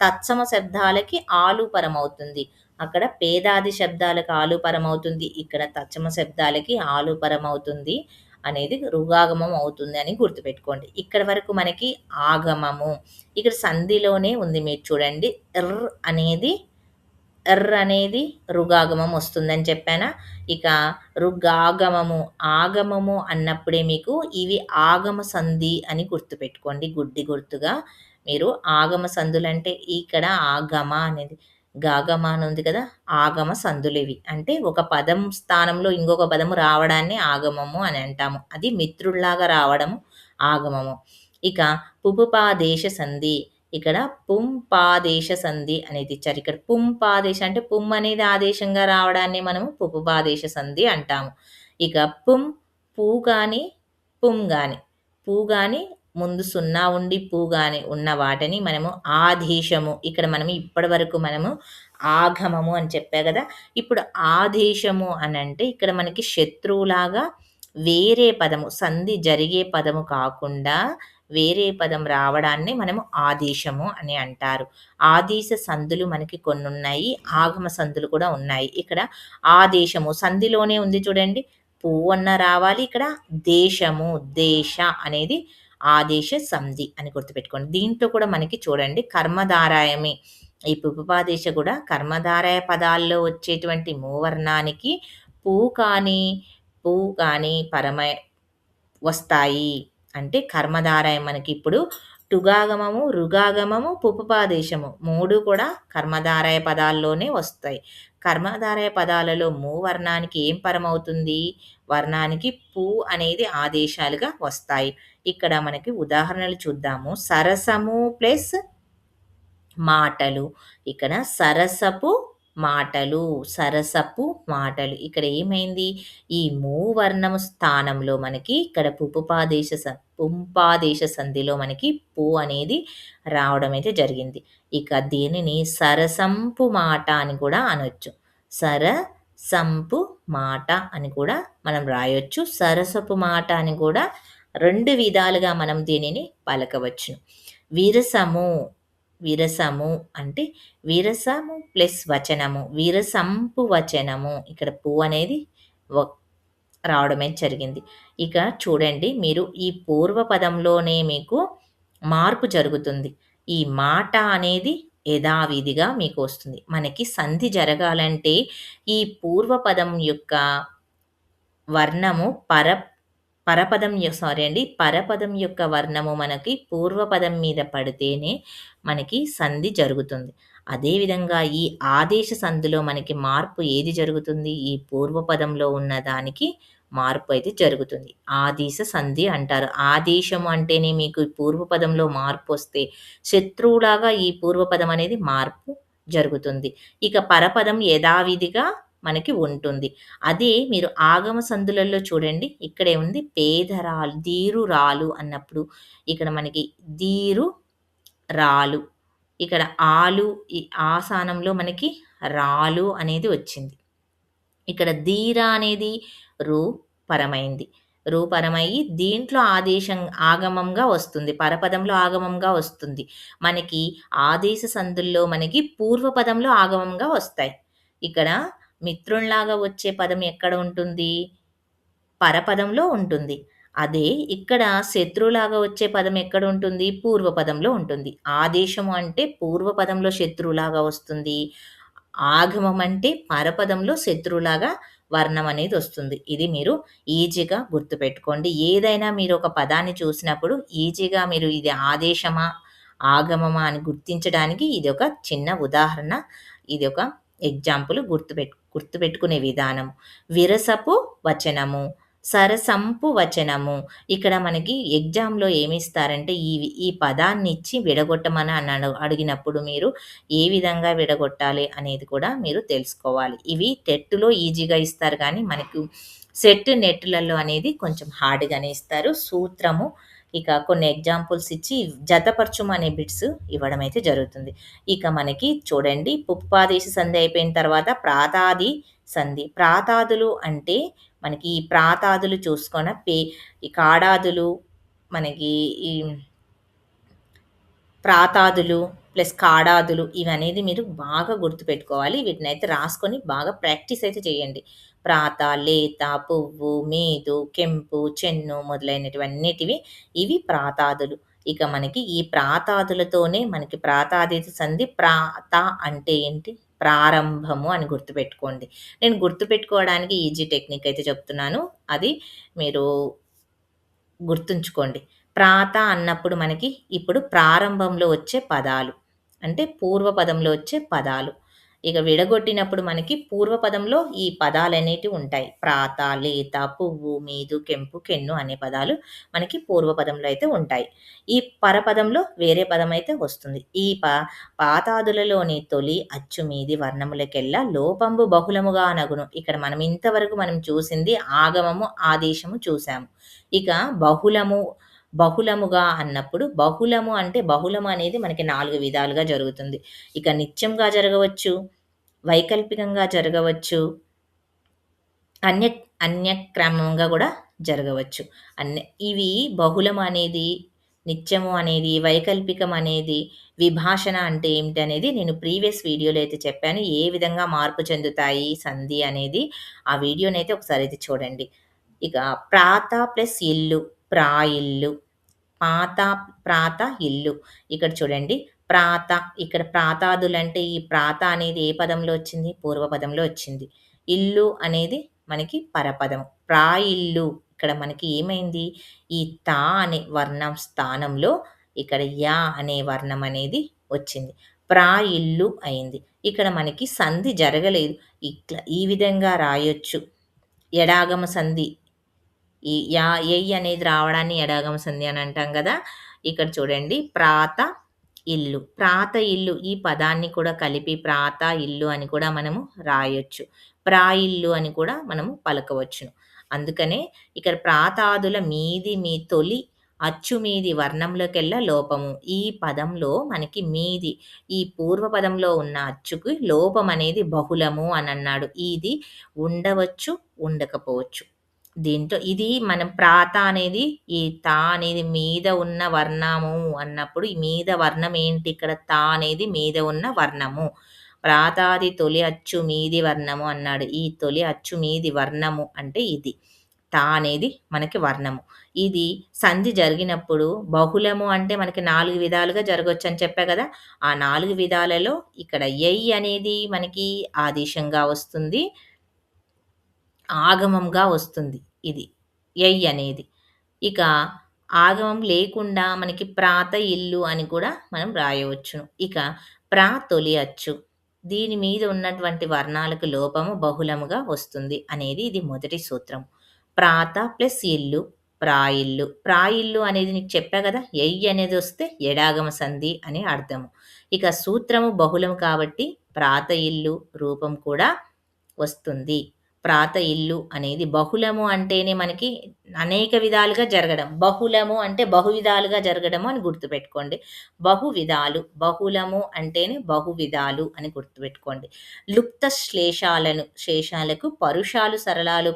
తత్సమ శబ్దాలకి ఆలు పరమవుతుంది. అక్కడ పేదాది శబ్దాలకు ఆలు పరమవుతుంది. ఇక్కడ తత్సమ శబ్దాలకి ఆలు పరమవుతుంది అనేది రుగాగమం అవుతుంది అని గుర్తుపెట్టుకోండి. ఇక్కడ వరకు మనకి ఆగమము. ఇక్కడ సంధిలోనే ఉంది. మీరు చూడండి. ఎర్ అనేది రుగాగమం వస్తుందని చెప్పానా? ఇక రుగాగమము, ఆగమము అన్నప్పుడే మీకు ఇవి ఆగమ సంధి అని గుర్తుపెట్టుకోండి. గుర్తుగా మీరు ఆగమ సంధులంటే ఇక్కడ ఆగమ అనేది గాగమ అని ఉంది కదా! ఆగమ సంధులు ఇవి. అంటే ఒక పదం స్థానంలో ఇంకొక పదము రావడాన్ని ఆగమము అని అంటాము. అది మిత్రుల్లాగా రావడము ఆగమము. ఇక పుపుపాదేశ సంధి. ఇక్కడ పుంపాదేశ సంధి అనేది ఇచ్చారు. ఇక్కడ పుంపాదేశ అంటే పుం అనేది ఆదేశంగా రావడాన్ని మనము పుపుపాదేశ సంధి అంటాము. ఇక పూ గాని, పుం గాని, పూ గాని ముందు సున్నా ఉండి పూ గాని ఉన్న వాటిని మనము ఆదేశము. ఇక్కడ మనము ఇప్పటి వరకు మనము ఆగమము అని చెప్పా కదా! ఇప్పుడు ఆదేశము అనంటే ఇక్కడ మనకి శత్రువులాగా వేరే పదము సంధి జరిగే పదము కాకుండా వేరే పదం రావడాన్ని మనము ఆదేశము అని అంటారు. ఆదేశ సందులు మనకి కొన్నున్నాయి. ఆగమ సందులు కూడా ఉన్నాయి. ఇక్కడ ఆదేశము సంధిలోనే ఉంది చూడండి. పువ్వన్న రావాలి. ఇక్కడ దేశము, దేశ అనేది ఆదేశ సంధి అని గుర్తుపెట్టుకోండి. దీంట్లో కూడా మనకి చూడండి కర్మధారాయమే. ఈ ఉపపాదేశ కూడా కర్మధారయ పదాల్లో వచ్చేటువంటి మూవర్ణానికి పూ కానీ, పూ కానీ వస్తాయి. అంటే కర్మధారయం మనకిప్పుడు టుగాగమము, రుగాగమము, పుపపాదేశము 3 కూడా కర్మధారయ పదాల్లోనే వస్తాయి. కర్మధారయ పదాలలో వర్ణానికి ఏం పరమవుతుంది? వర్ణానికి పు అనేది ఆదేశాలుగా వస్తాయి. ఇక్కడ మనకి ఉదాహరణలు చూద్దాము. సరసము ప్లస్ మాటలు. ఇక్కడ సరసపు మాటలు, సరసపు మాటలు. ఇక్కడ ఏమైంది? ఈ మూవర్ణము స్థానంలో మనకి ఇక్కడ పుంపాదేశ సంధిలో మనకి పు అనేది రావడం అయితే జరిగింది. ఇక దీనిని సరసంపు మాట అని కూడా అనొచ్చు. సరసంపు మాట అని కూడా మనం రాయొచ్చు. సరసపు మాట అని కూడా 2 విధాలుగా మనం దీనిని పలకవచ్చును. విరసము, విరసము అంటే విరసము ప్లస్ వచనము. విరసంపు వచనము. ఇక్కడ పు అనేది వ రావడమే జరిగింది. ఇక చూడండి మీరు ఈ పూర్వ పదంలోనే మీకు మార్పు జరుగుతుంది. ఈ మాట అనేది యథావిధిగా మీకు వస్తుంది. మనకి సంధి జరగాలంటే ఈ పూర్వ పదం యొక్క వర్ణము పరపదం యొక్క వర్ణము మనకి పూర్వపదం మీద పడితేనే మనకి సంధి జరుగుతుంది. అదేవిధంగా ఈ ఆదేశ సంధిలో మనకి మార్పు ఏది జరుగుతుంది? ఈ పూర్వపదంలో ఉన్న దానికి మార్పు అయితే జరుగుతుంది. ఆదేశ సంధి అంటారు. ఆదేశము అంటేనే మీకు పూర్వపదంలో మార్పు వస్తే శత్రువులాగా ఈ పూర్వపదం అనేది మార్పు జరుగుతుంది. ఇక పరపదం యథావిధిగా మనకి ఉంటుంది. అదే మీరు ఆగమ సందులలో చూడండి. ఇక్కడే ఉంది పేదరాలు, దీరురాలు అన్నప్పుడు ఇక్కడ మనకి దీరు రాలు. ఇక్కడ ఆలు ఈ ఆ స్థానంలో మనకి రాలు అనేది వచ్చింది. ఇక్కడ ధీర అనేది రు పరమైంది. రు పరమయ్యి దీంట్లో ఆదేశం ఆగమంగా వస్తుంది. పరపదంలో ఆగమంగా వస్తుంది. మనకి ఆదేశ సందుల్లో మనకి పూర్వపదంలో ఆగమంగా వస్తాయి. ఇక్కడ మిత్రుల్లాగా వచ్చే పదం ఎక్కడ ఉంటుంది? పరపదంలో ఉంటుంది. అదే ఇక్కడ శత్రువులాగా వచ్చే పదం ఎక్కడ ఉంటుంది? పూర్వపదంలో ఉంటుంది. ఆదేశము అంటే పూర్వపదంలో శత్రువులాగా వస్తుంది. ఆగమం అంటే పరపదంలో శత్రువులాగా వర్ణం అనేది వస్తుంది. ఇది మీరు ఈజీగా గుర్తుపెట్టుకోండి. ఏదైనా మీరు ఒక పదాన్ని చూసినప్పుడు ఈజీగా మీరు ఇది ఆదేశమా, ఆగమమా అని గుర్తించడానికి ఇది ఒక చిన్న ఉదాహరణ. ఇది ఒక ఎగ్జాంపుల్ గుర్తుపెట్టుకునే విధానం. విరసపు వచనము, సరసంపు వచనము. ఇక్కడ మనకి ఎగ్జామ్‌లో ఏమిస్తారంటే ఈ పదాన్ని ఇచ్చి విడగొట్టమని అడిగినప్పుడు మీరు ఏ విధంగా విడగొట్టాలి అనేది కూడా మీరు తెలుసుకోవాలి. ఇవి టెట్‌లో ఈజీగా ఇస్తారు కానీ మనకు సెట్, నెట్‌లలో అనేది కొంచెం హార్డ్‌గానే ఇస్తారు. సూత్రము ఇక కొన్ని ఎగ్జాంపుల్స్ ఇచ్చి జతపరచుమనే బిట్స్ ఇవ్వడం అయితే జరుగుతుంది. ఇక మనకి చూడండి పుప్పాదేశ సంధి అయిపోయిన తర్వాత ప్రాతాది సంధి. ప్రాతాదులు అంటే మనకి ఈ ప్రాతాదులు చూసుకొన ఈ కాడాదులు మనకి ఈ ప్రాతాదులు ప్లస్ కాడాదులు ఇవనేది మీరు బాగా గుర్తుపెట్టుకోవాలి. వీటినైతే రాసుకొని బాగా ప్రాక్టీస్ అయితే చేయండి. ప్రాత, లేత, పువ్వు, మీదు, కెంపు, చెన్ను మొదలైనటివన్నిటివి ఇవి ప్రాతాదులు. ఇక మనకి ఈ ప్రాతాదులతోనే మనకి ప్రాతాదిత సంధి ప్రాత అంటే ఏంటి? ప్రారంభము అని గుర్తుపెట్టుకోండి. నేను గుర్తుపెట్టుకోవడానికి ఈజీ టెక్నిక్ అయితే చెప్తున్నాను. అది మీరు గుర్తుంచుకోండి. ప్రాత అన్నప్పుడు మనకి ఇప్పుడు ప్రారంభంలో వచ్చే పదాలు. అంటే పూర్వపదంలో వచ్చే పదాలు. ఇక విడగొట్టినప్పుడు మనకి పూర్వపదంలో ఈ పదాలనేటివి ఉంటాయి. ప్రాత, లేత, పువ్వు, మీదు, కెంపు, కెన్ను అనే పదాలు మనకి పూర్వపదంలో అయితే ఉంటాయి. ఈ పరపదంలో వేరే పదం అయితే వస్తుంది. ఈ పాతాదులలోని తొలి అచ్చు మీది వర్ణములకెల్లా లోపంబు బహుళముగా నగును. ఇక్కడ మనం ఇంతవరకు మనం చూసింది ఆగమము, ఆదేశము చూసాము. ఇక బహుళముగా అన్నప్పుడు బహుళము అంటే బహుళము అనేది మనకి 4 విధాలుగా జరుగుతుంది. ఇక నిత్యంగా జరగవచ్చు, వైకల్పికంగా జరగవచ్చు, అన్యక్రమంగా గూడా జరగవచ్చు. ఇవి బహుళం అనేది, నిత్యము అనేది, వైకల్పికం అనేది, విభాషణ అంటే ఏమిటనేది నేను ప్రీవియస్ వీడియోలో అయితే చెప్పాను. ఏ విధంగా మార్పు చెందుతాయి సంధి అనేది, ఆ వీడియోనైతే ఒకసారైతే చూడండి. ఇక ప్రాత ప్లస్ ఇల్లు, ప్రాయిల్లు. పాత, ప్రాత, ఇల్లు. ఇక్కడ చూడండి ప్రాత, ఇక్కడ ప్రాతాదులంటే ఈ ప్రాత అనేది ఏ పదంలో వచ్చింది? పూర్వపదంలో వచ్చింది. ఇల్లు అనేది మనకి పరపదం. ప్రాయిల్లు ఇక్కడ మనకి ఏమైంది? ఈ తా అనే వర్ణం స్థానంలో ఇక్కడ యా అనే వర్ణం అనేది వచ్చింది. ప్రాయిల్లు అయింది. ఇక్కడ మనకి సంధి జరగలేదు. ఈ విధంగా రాయొచ్చు. ఎడాగమ సంధి. ఈ ఎయ్ అనేది రావడాన్ని ఎడాగమ సంధి అని అంటాం గదా! ఇక్కడ చూడండి ప్రాత, ఇల్లు. ప్రాత ఇల్లు ఈ పదాన్ని కూడా కలిపి ప్రాత ఇల్లు అని కూడా మనము రాయొచ్చు. ప్రాయిల్లు అని కూడా మనము పలకవచ్చును. అందుకనే ఇక్కడ ప్రాతాదుల మీది మీ తొలి అచ్చు మీది వర్ణంలోకెల్లా లోపము. ఈ పదంలో మనకి మీది ఈ పూర్వ పదంలో ఉన్న అచ్చుకి లోపం అనేది బహుళము అనన్నాడు. ఇది ఉండవచ్చు, ఉండకపోవచ్చు. దీంట్లో ఇది మనం ప్రాత అనేది ఈ తా అనేది మీద ఉన్న వర్ణము అన్నప్పుడు ఈ మీద వర్ణం ఏంటి? ఇక్కడ తా అనేది మీద ఉన్న వర్ణము. ప్రాతాది తొలి అచ్చు మీది వర్ణము అన్నాడు. ఈ తొలి అచ్చు మీది వర్ణము అంటే ఇది. తా అనేది మనకి వర్ణము. ఇది సంధి జరిగినప్పుడు బహుళము అంటే మనకి 4 విధాలుగా జరగొచ్చని చెప్పా గదా! ఆ 4 విధాలలో ఇక్కడ యై అనేది మనకి ఆదేశంగా వస్తుంది. ఆగమంగా వస్తుంది ఇది. యై అనేది. ఇక ఆగమం లేకుండా మనకి ప్రాత ఇల్లు అని కూడా మనం రాయవచ్చును. ఇక తొలి అచ్చు. దీని మీద ఉన్నటువంటి వర్ణాలకు లోపము బహుళముగా వస్తుంది అనేది ఇది మొదటి సూత్రం. ప్రాత ప్లస్ ఇల్లు, ప్రాయిల్లు. ప్రాయిల్లు అనేది నీకు చెప్పా గదా! యై అనేది వస్తే ఎడాగమ సంధి అని అర్థము. ఇక సూత్రము బహుళం కాబట్టి ప్రాత ఇల్లు రూపం కూడా వస్తుంది. ప్రాత ఇల్లు అనేది బహుళము అంటేనే మనకి అనేక విధాలుగా జరగడం. బహుళము అంటే బహువిధాలుగా జరగడము అని గుర్తుపెట్టుకోండి. బహువిధాలు, బహుళము అంటేనే బహువిధాలు అని గుర్తుపెట్టుకోండి. లుప్త శేషాలకు పరుషాలు సరళాలు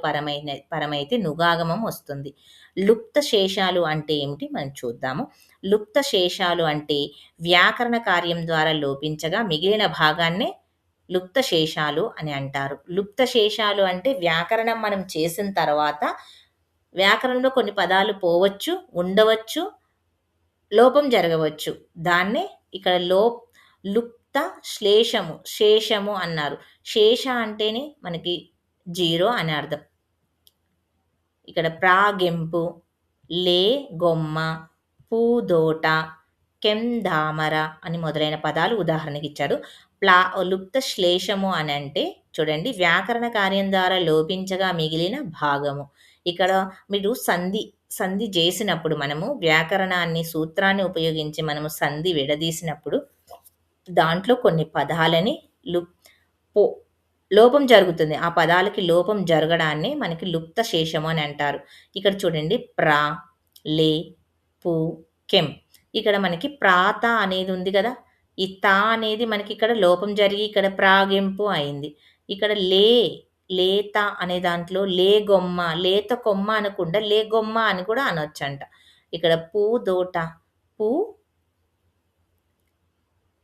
పరమైతే నుగాగమం వస్తుంది. లుప్త శేషాలు అంటే ఏమిటి మనం చూద్దాము. లుప్త శేషాలు అంటే వ్యాకరణ కార్యం ద్వారా లోపించగా మిగిలిన భాగాన్నే లుప్త శేషాలు అని అంటారు. లుప్త శేషాలు అంటే వ్యాకరణం మనం చేసిన తర్వాత వ్యాకరణంలో కొన్ని పదాలు పోవచ్చు, ఉండవచ్చు, లోపం జరగవచ్చు. దాన్నే ఇక్కడ లుప్త శేషము అన్నారు. శేష అంటేనే మనకి 0 అని అర్థం. ఇక్కడ ప్రాగెంపు, లే గొమ్మ, పూదోట, కెందామర అని మొదలైన పదాలు ఉదాహరణకిచ్చాడు. లుప్త శ్లేషము అని అంటే చూడండి వ్యాకరణ కార్యం ద్వారా లోపించగా మిగిలిన భాగము. ఇక్కడ మీరు సంధి చేసినప్పుడు మనము వ్యాకరణాన్ని సూత్రాన్ని ఉపయోగించి మనము సంధి విడదీసినప్పుడు దాంట్లో కొన్ని పదాలని లోపం జరుగుతుంది. ఆ పదాలకి లోపం జరగడాన్ని మనకి లుప్త శేషము అని అంటారు. ఇక్కడ చూడండి లే, పు, కెం. ఇక్కడ మనకి ప్రాత అనేది ఉంది కదా! ఈ తా అనేది మనకి ఇక్కడ లోపం జరిగి ఇక్కడ ప్రాగింపు అయింది. ఇక్కడ లేత అనే దాంట్లో లేగొమ్మ, లేత కొమ్మ అనకుండా లేగొమ్మ అని కూడా అనొచ్చంట. ఇక్కడ పూదోట, పూ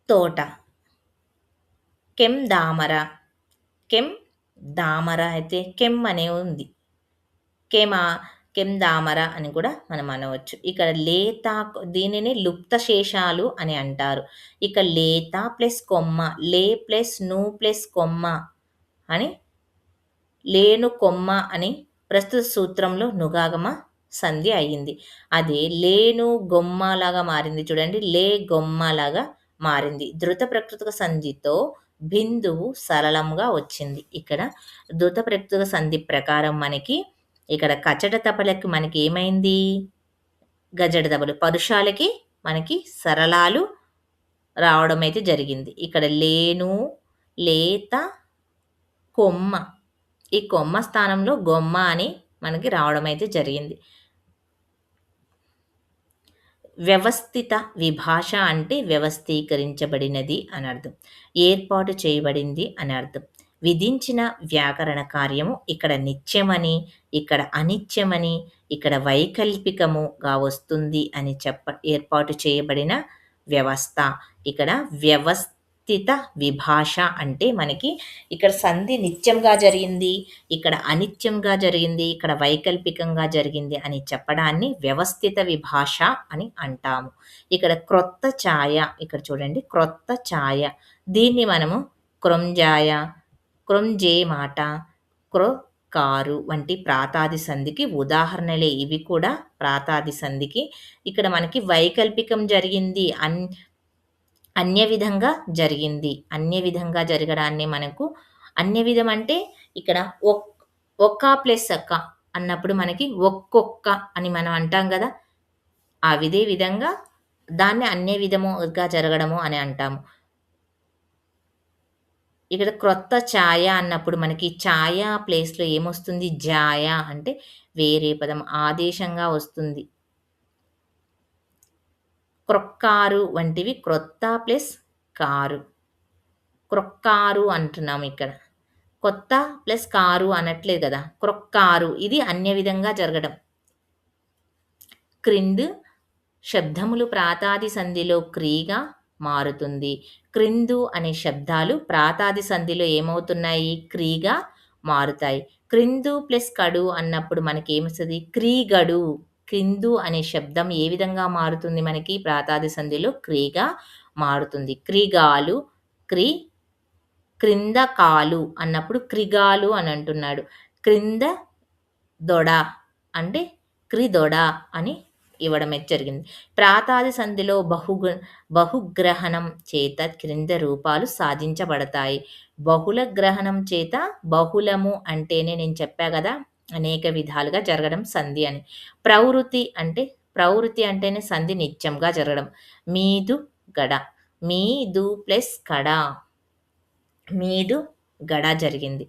తోట. కెం దామర అయితే అనే ఉంది. కెందామర అని కూడా మనం అనవచ్చు. ఇక్కడ లేత దీనిని లుప్త శేషాలు అని అంటారు. ఇక లేత ప్లస్ కొమ్మ, లే ప్లస్ ను ప్లస్ కొమ్మ అని లేను కొమ్మ అని ప్రస్తుత సూత్రంలో నుగాగమ సంధి అయ్యింది. అదే లేను గొమ్మలాగా మారింది చూడండి. లే గొమ్మలాగా మారింది. ధృత ప్రకృతిక సంధితో బిందువు సరళంగా వచ్చింది. ఇక్కడ ధృత ప్రకృతిక సంధి ప్రకారం మనకి ఇక్కడ కచట తపలకి మనకి ఏమైంది? గజడ దబలు. పరుషాలకి మనకి సరళాలు రావడం అయితే జరిగింది. ఇక్కడ లేను, లేత, కొమ్మ. ఈ కొమ్మ స్థానంలో గొమ్మ అని మనకి రావడం అయితే జరిగింది. వ్యవస్థిత విభాష అంటే వ్యవస్థీకరించబడినది అని అర్థం. ఏర్పాటు చేయబడింది అని అర్థం. విధించిన వ్యాకరణ కార్యము ఇక్కడ నిత్యమని, ఇక్కడ అనిత్యమని, ఇక్కడ వైకల్పికముగా వస్తుంది అని ఏర్పాటు చేయబడిన వ్యవస్థ. ఇక్కడ వ్యవస్థిత విభాష అంటే మనకి ఇక్కడ సంధి నిత్యంగా జరిగింది, ఇక్కడ అనిత్యంగా జరిగింది, ఇక్కడ వైకల్పికంగా జరిగింది అని చెప్పడాన్ని వ్యవస్థిత విభాష అని అంటాము. ఇక్కడ క్రొత్త ఛాయ, ఇక్కడ చూడండి క్రొత్త ఛాయ, దీన్ని మనము క్రొంజాయ, క్రొంజే మాట, కారు వంటి ప్రాతాది సంధికి ఉదాహరణలే ఇవి కూడా ప్రాతాది సంధికి. ఇక్కడ మనకి వైకల్పికం జరిగింది, అన్య విధంగా జరిగింది. అన్య విధంగా జరగడాన్ని మనకు అన్య విధం అంటే ఇక్కడ ఒక్క ప్లస్ అక్క అన్నప్పుడు మనకి ఒక్కొక్క అని మనం అంటాం గదా! ఇదే విధంగా దాన్ని అన్య విధముగా జరగడము అని అంటాము. ఇక్కడ క్రొత్త ఛాయ అన్నప్పుడు మనకి ఛాయ ప్లేస్‌లో ఏమొస్తుంది? జాయ అంటే వేరే పదం ఆదేశంగా వస్తుంది. క్రొక్కారు వంటివి క్రొత్త ప్లస్ కారు. క్రొక్కారు అంటున్నాము ఇక్కడ. కొత్త ప్లస్ కారు అనట్లేదు గదా! క్రొక్కారు ఇది అన్య విధంగా జరగడం. క్రింద్ శబ్దములు ప్రాతాది సంధిలో క్రియగా మారుతుంది. క్రిందు అనే శబ్దాలు ప్రాతాది సంధిలో ఏమవుతున్నాయి? క్రియగా మారుతాయి. క్రిందు ప్లస్ కడు అన్నప్పుడు మనకేమొస్తది? క్రీగడు. క్రిందు అనే శబ్దం ఏ విధంగా మారుతుంది మనకి? ప్రాతాది సంధిలో క్రియగా మారుతుంది. క్రిగాలు, క్రింద కాలు అన్నప్పుడు క్రిగాలు అని అంటున్నాడు. క్రింద దొడ అంటే క్రిదొడ అని ఇవ్వడమే జరిగింది. ప్రాతాది సంధిలో బహుగ్రహణం చేత క్రింద రూపాలు సాధించబడతాయి. బహుళ గ్రహణం చేత బహుళము అంటేనే నేను చెప్పా గదా! అనేక విధాలుగా జరగడం సంధి అని. ప్రవృత్తి అంటేనే సంధి నిత్యంగా జరగడం. మీదు గడ. మీదు ప్లస్ కడ. మీదు గడ జరిగింది.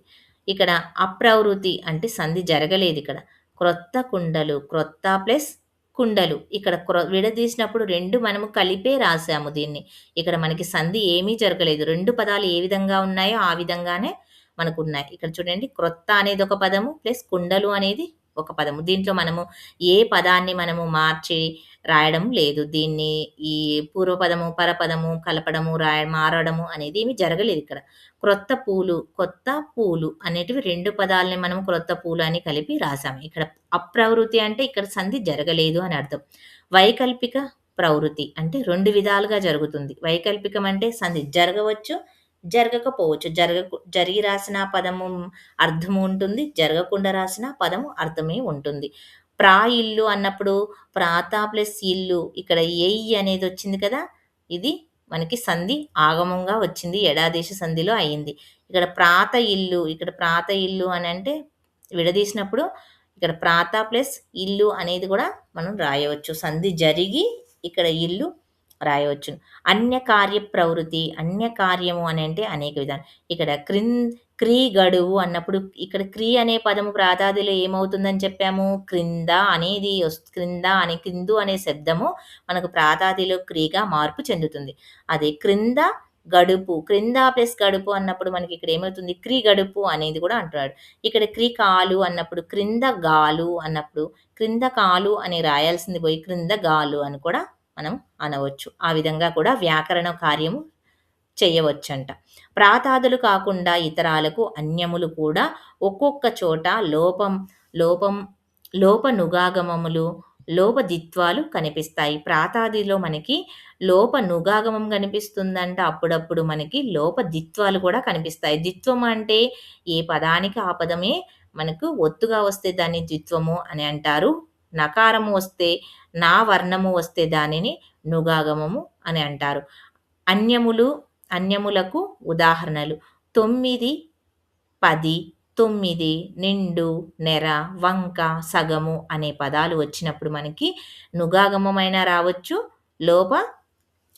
ఇక్కడ అప్రవృత్తి అంటే సంధి జరగలేదిక్కడ. క్రొత్త కుండలు, క్రొత్త ప్లస్ కుండలు. ఇక్కడ విడదీసినప్పుడు 2 మనము కలిపే రాసాము దీన్ని. ఇక్కడ మనకి సంధి ఏమీ జరగలేదు. 2 పదాలు ఏ విధంగా ఉన్నాయో ఆ విధంగానే మనకున్నాయి. ఇక్కడ చూడండి క్రొత్త అనేది ఒక పదము ప్లస్ కుండలు అనేది ఒక పదము. దీంట్లో మనము ఏ పదాన్ని మనము మార్చి రాయడం లేదు. దీన్ని ఈ పూర్వపదము, పరపదము కలపడము, మారడము అనేది ఏమీ జరగలేదిక్కడ. క్రొత్త పూలు, కొత్త పూలు అనేటివి 2 పదాలని మనం క్రొత్త పూలు అని కలిపి రాసాము. ఇక్కడ అప్రవృత్తి అంటే ఇక్కడ సంధి జరగలేదు అని అర్థం. వైకల్పిక ప్రవృత్తి అంటే 2 విధాలుగా జరుగుతుంది. వైకల్పికం అంటే సంధి జరగవచ్చు, జరగకపోవచ్చు. జరిగి రాసిన పదము అర్థము ఉంటుంది. జరగకుండా రాసిన పదము అర్థమే ఉంటుంది. ఇల్లు అన్నప్పుడు ప్రాత ప్లస్ ఇల్లు ఇక్కడ అనేది వచ్చింది కదా! ఇది మనకి సంధి ఆగమంగా వచ్చింది. ఎడాదేశ సంధిలో అయింది. ఇక్కడ ప్రాత ఇల్లు అనంటే విడదీసినప్పుడు ఇక్కడ ప్రాత ప్లస్ ఇల్లు అనేది కూడా మనం రాయవచ్చు. సంధి జరిగి ఇక్కడ ఇల్లు రాయవచ్చును. అన్య కార్య ప్రవృత్తి, అన్య కార్యము అనంటే అనేక విధాలు. ఇక్కడ క్రీగడువు అన్నప్పుడు ఇక్కడ అనే పదము ప్రాతాదిలో ఏమవుతుందని చెప్పాము? క్రింద క్రిందు అనే శబ్దము మనకు ప్రాతాదిలో క్రియగా మార్పు చెందుతుంది. అదే క్రింద గడుపు, క్రింద ప్లస్ గడుపు అన్నప్పుడు మనకి ఇక్కడ ఏమవుతుంది? గడుపు అనేది కూడా అంటున్నాడు. ఇక్కడ కాలు అన్నప్పుడు క్రింద గాలు అన్నప్పుడు క్రింద కాలు అని రాయాల్సింది పోయి క్రింద గాలు అని కూడా మనం అనవచ్చు. ఆ విధంగా కూడా వ్యాకరణ కార్యము చేయవచ్చంట. ప్రాతాదులు కాకుండా ఇతరాలకు అన్యములు కూడా ఒక్కొక్క చోట లోపనుగాగమములు, లోపదిత్వాలు కనిపిస్తాయి. ప్రాతాదిలో మనకి లోపనుగాగమం కనిపిస్తుందంట. అప్పుడప్పుడు మనకి లోపదిత్వాలు కూడా కనిపిస్తాయి. దిత్వం అంటే ఏ పదానికి ఆ పదమే మనకు ఒత్తుగా వస్తే దాన్ని ద్విత్వము అని అంటారు. నకారము వస్తే, నా వర్ణము వస్తే దానిని నుగాగమము అని అంటారు. అన్యములకు ఉదాహరణలు 9, 10, 9, నిండు, నెర, వంక, సగము అనే పదాలు వచ్చినప్పుడు మనకి నుగాగమమైన రావచ్చు, లోప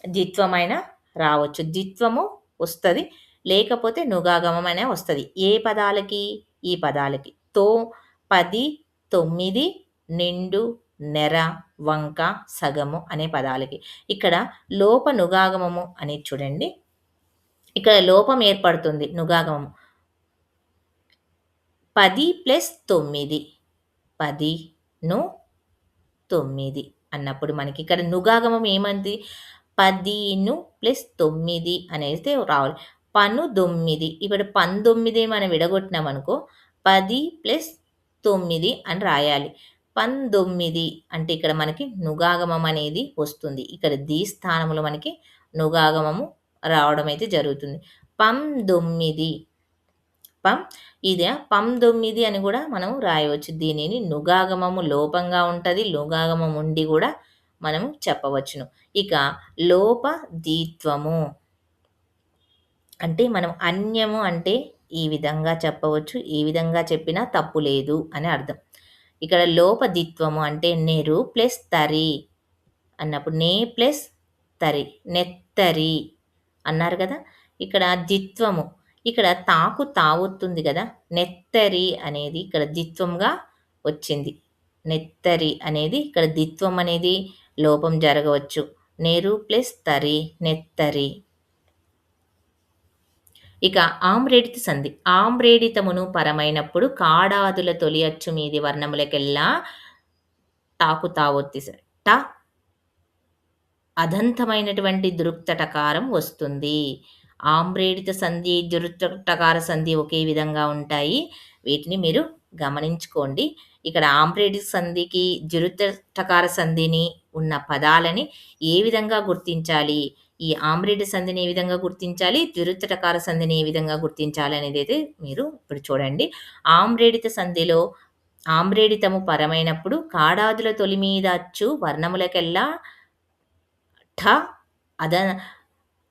ద్విత్వమైన రావచ్చు. ద్విత్వము వస్తుంది, లేకపోతే నుగాగమమైన వస్తుంది. ఏ పదాలకి? ఈ పదాలకి 10, 9, నిండు, నెర, వంక, సగము అనే పదాలకి. ఇక్కడ లోపనుగాగమము అనేది చూడండి. ఇక్కడ లోపం ఏర్పడుతుంది నుగాగమము. 10 + 9 10 ను 9 అన్నప్పుడు మనకిక్కడ నుగాగమం ఏమంది? 10ను + 9 అనేది రావాలి. పనుదొమ్మిది. ఇప్పుడు 19 మనం విడగొట్టినామనుకో 10 + 9 అని రాయాలి. 19 అంటే ఇక్కడ మనకి నుగాగమం అనేది వస్తుంది. ఇక్కడ ది స్థానంలో మనకి నుగాగమము రావడం అయితే జరుగుతుంది. పందొమ్మిది. పం ఇదే పందొమ్మిది అని గూడా మనం రాయవచ్చు. దీనిని నుగాగమము లోపంగా ఉంటది. నుగాగమం ఉండి గూడా మనం చెప్పవచ్చును. ఇక లోపదీత్వము అంటే మనం అన్యము అంటే ఈ విధంగా చెప్పవచ్చు. ఈ విధంగా చెప్పినా తప్పు లేదు అని అర్థం. ఇక్కడ లోపదిత్వము అంటే నెరు ప్లస్ తరి అన్నప్పుడు నే ప్లస్ తరి నెత్తరి అన్నారు కదా! ఇక్కడ దిత్వము ఇక్కడ తాకు తావొత్తుంది గదా! నెత్తరి అనేది ఇక్కడ దిత్వంగా వచ్చింది. నెత్తరి అనేది ఇక్కడ దిత్వం అనేది లోపం జరగవచ్చు. నెరు ప్లస్ తరి నెత్తరి. ఇక ఆమ్రేడిత సంధి. ఆమ్రేడితమును పరమైనప్పుడు కాడాదుల తొలి అచ్చు మీది వర్ణములకెల్లా టాకు తావొత్తిస ట అదంతమైనటువంటి దృక్తటకారం వస్తుంది. ఆమ్రేడిత సంధి, దృక్తటకార సంధి ఒకే విధంగా ఉంటాయి. వీటిని మీరు గమనించుకోండి. ఇక్కడ ఆమ్రేడిత సంధికి, జురుతటకార సంధిని ఉన్న పదాలని ఏ విధంగా గుర్తించాలి? ఈ ఆమ్రేడిత సంధిని ఏ విధంగా గుర్తించాలి? ద్విరుక్తటకార సంధిని ఏ విధంగా గుర్తించాలి అనేదైతే మీరు ఇప్పుడు చూడండి. ఆమ్రేడిత సంధిలో ఆమ్రేడితము పరమైనప్పుడు కాడాదుల తొలి మీద అచ్చు వర్ణములకెల్లా ఠ అద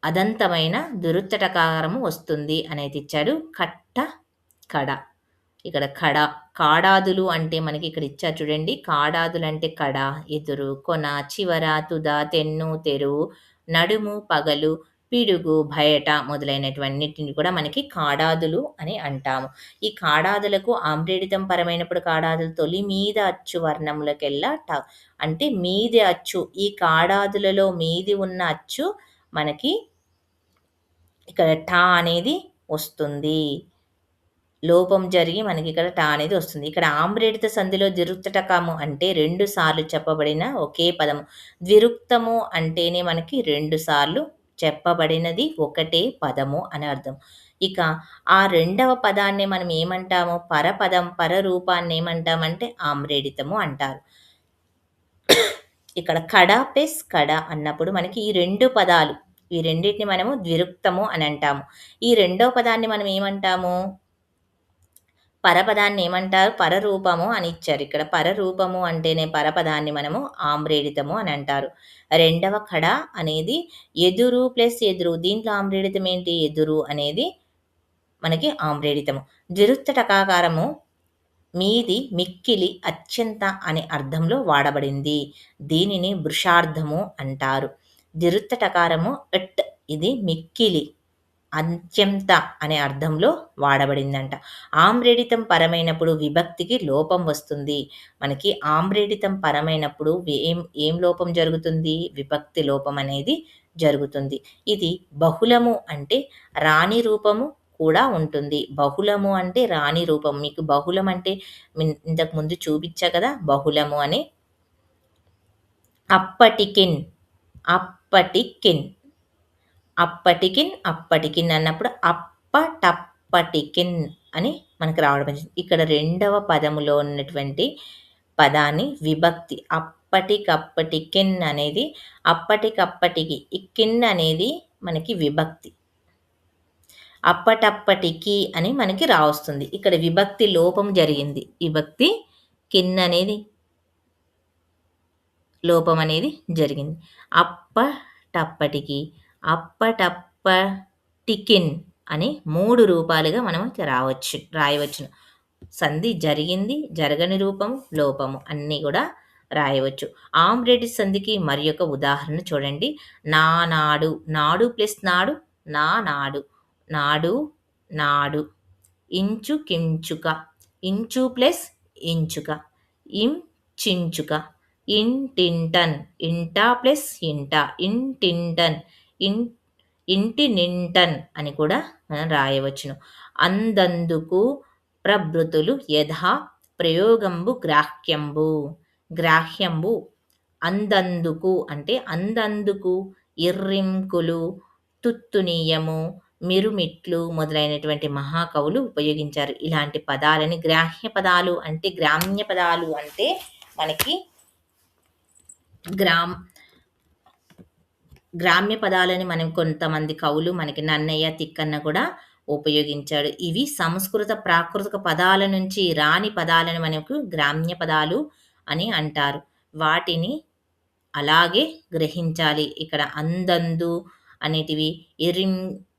అదంతమైన దురుత్తటకారము వస్తుంది అనేది ఇచ్చాడు. కట్ట కడ. ఇక్కడ కడ కాడాదులు అంటే మనకి ఇక్కడ ఇచ్చారు చూడండి. కాడాదులు అంటే కడ, ఎదురు, కొన, చివర, తుద, తెన్ను, తెరువు, నడుము, పగలు, పిడుగు, బయట మొదలైనటువన్నిటిని కూడా మనకి కాడాదులు అని అంటాము. ఈ కాడాదులకు ఆమ్రేడితం పరమైనప్పుడు కాడాదులు తొలి మీద అచ్చు వర్ణములకెల్లా అంటే మీది అచ్చు. ఈ కాడాదులలో మీది ఉన్న అచ్చు మనకి ఇక్కడ ట అనేది వస్తుంది. లోపం జరిగి మనకి ఇక్కడ ట అనేది వస్తుంది. ఇక్కడ ఆమ్రేడిత సంధిలో ద్విరుక్తటకము అంటే 2 సార్లు చెప్పబడిన ఒకే పదము. ద్విరుక్తము అంటేనే మనకి 2 సార్లు చెప్పబడినది ఒకటే పదము అని అర్థం. ఇక ఆ రెండవ పదాన్నే మనం ఏమంటాము? పరపదం, పరరూపాన్ని ఏమంటామంటే ఆమ్రేడితము అంటారు. ఇక్కడ కడ ప్లస్ కడ అన్నప్పుడు మనకి ఈ 2 పదాలు, ఈ రెండిటిని మనము ద్విరుక్తము అని అంటాము. ఈ రెండో పదాన్ని మనం ఏమంటాము? పరపదాన్ని ఏమంటారు? పరరూపము అని ఇచ్చారు. ఇక్కడ పరరూపము అంటేనే పరపదాన్ని మనము ఆమ్రేడితము అని అంటారు. రెండవ కడ అనేది ఎదురు ప్లస్ ఎదురు. దీంట్లో ఆమ్రేడితం ఏంటి? ఎదురు అనేది మనకి ఆమ్రేడితము. ద్విరుక్తటకారము మీది, మిక్కిలి, అత్యంత అనే అర్థంలో వాడబడింది. దీనిని వృషార్థము అంటారు. ద్విరుక్తటకారము అట్ ఇది మిక్కిలి, అత్యంత అనే అర్థంలో వాడబడిందంట. ఆమ్రేడితం పరమైనప్పుడు విభక్తికి లోపం వస్తుంది. మనకి ఆమ్రేడితం పరమైనప్పుడు ఏం లోపం జరుగుతుంది? విభక్తి లోపం అనేది జరుగుతుంది. ఇది బహుళము అంటే రాణి రూపము కూడా ఉంటుంది. బహుళము అంటే రాణి రూపం. మీకు బహుళం అంటే ఇంతకు ముందు చూపించా కదా! బహుళము అని. అప్పటికిన్, అప్పటికిన్, అప్పటికిన్, అప్పటికిన్ అన్నప్పుడు అప్పటప్పటికిన్ అని మనకు రావడం. ఇక్కడ రెండవ పదములో ఉన్నటువంటి పదాన్ని విభక్తి అప్పటికప్పటికిన్ అనేది అప్పటికప్పటికి, ఈ కిన్ అనేది మనకి విభక్తి. అప్పటప్పటికి అని మనకి రావస్తుంది. ఇక్కడ విభక్తి లోపం జరిగింది. విభక్తి కిన్ అనేది లోపం అనేది జరిగింది. అప్పటప్పటికి, అప్పటప్పటికిన్ అని 3 రూపాలుగా మనం రాయవచ్చును. సంధి జరిగింది, జరగని రూపము, లోపము అన్నీ కూడా రాయవచ్చు. ఆమ్రేడిత సంధికి మరియొక ఉదాహరణ చూడండి. నానాడు, నాడు ప్లస్ నాడు, నానాడు, నాడు, నాడు. ఇంచు కించుక, ఇంచు ప్లస్ ఇంచుక, ఇంచించుక. ఇంటింటన్, ఇంట ప్లస్ ఇంట, ఇంటింటన్, ఇంటి నింటన్ అని కూడా మనం రాయవచ్చును. అందందుకు, ప్రభృతులు యథా ప్రయోగంబు గ్రాహ్యంబు. గ్రాహ్యంబు అందందుకు అంటే అందందుకు, ఇర్రింకులు, తుత్తునీయము, మిరుమిట్లు మొదలైనటువంటి మహాకవులు ఉపయోగించారు. ఇలాంటి పదాలని గ్రాహ్య పదాలు అంటే గ్రామ్య పదాలు అంటే మనకి గ్రామ్ గ్రామ్య పదాలని మనం కొంతమంది కవులు మనకి నన్నయ్య, తిక్కన్న కూడా ఉపయోగించాడు. ఇవి సంస్కృత ప్రాకృతిక పదాల నుంచి రాని పదాలను మనకు గ్రామ్య పదాలు అని అంటారు. వాటిని అలాగే గ్రహించాలి. ఇక్కడ అందందు అనేటివి ఇరిం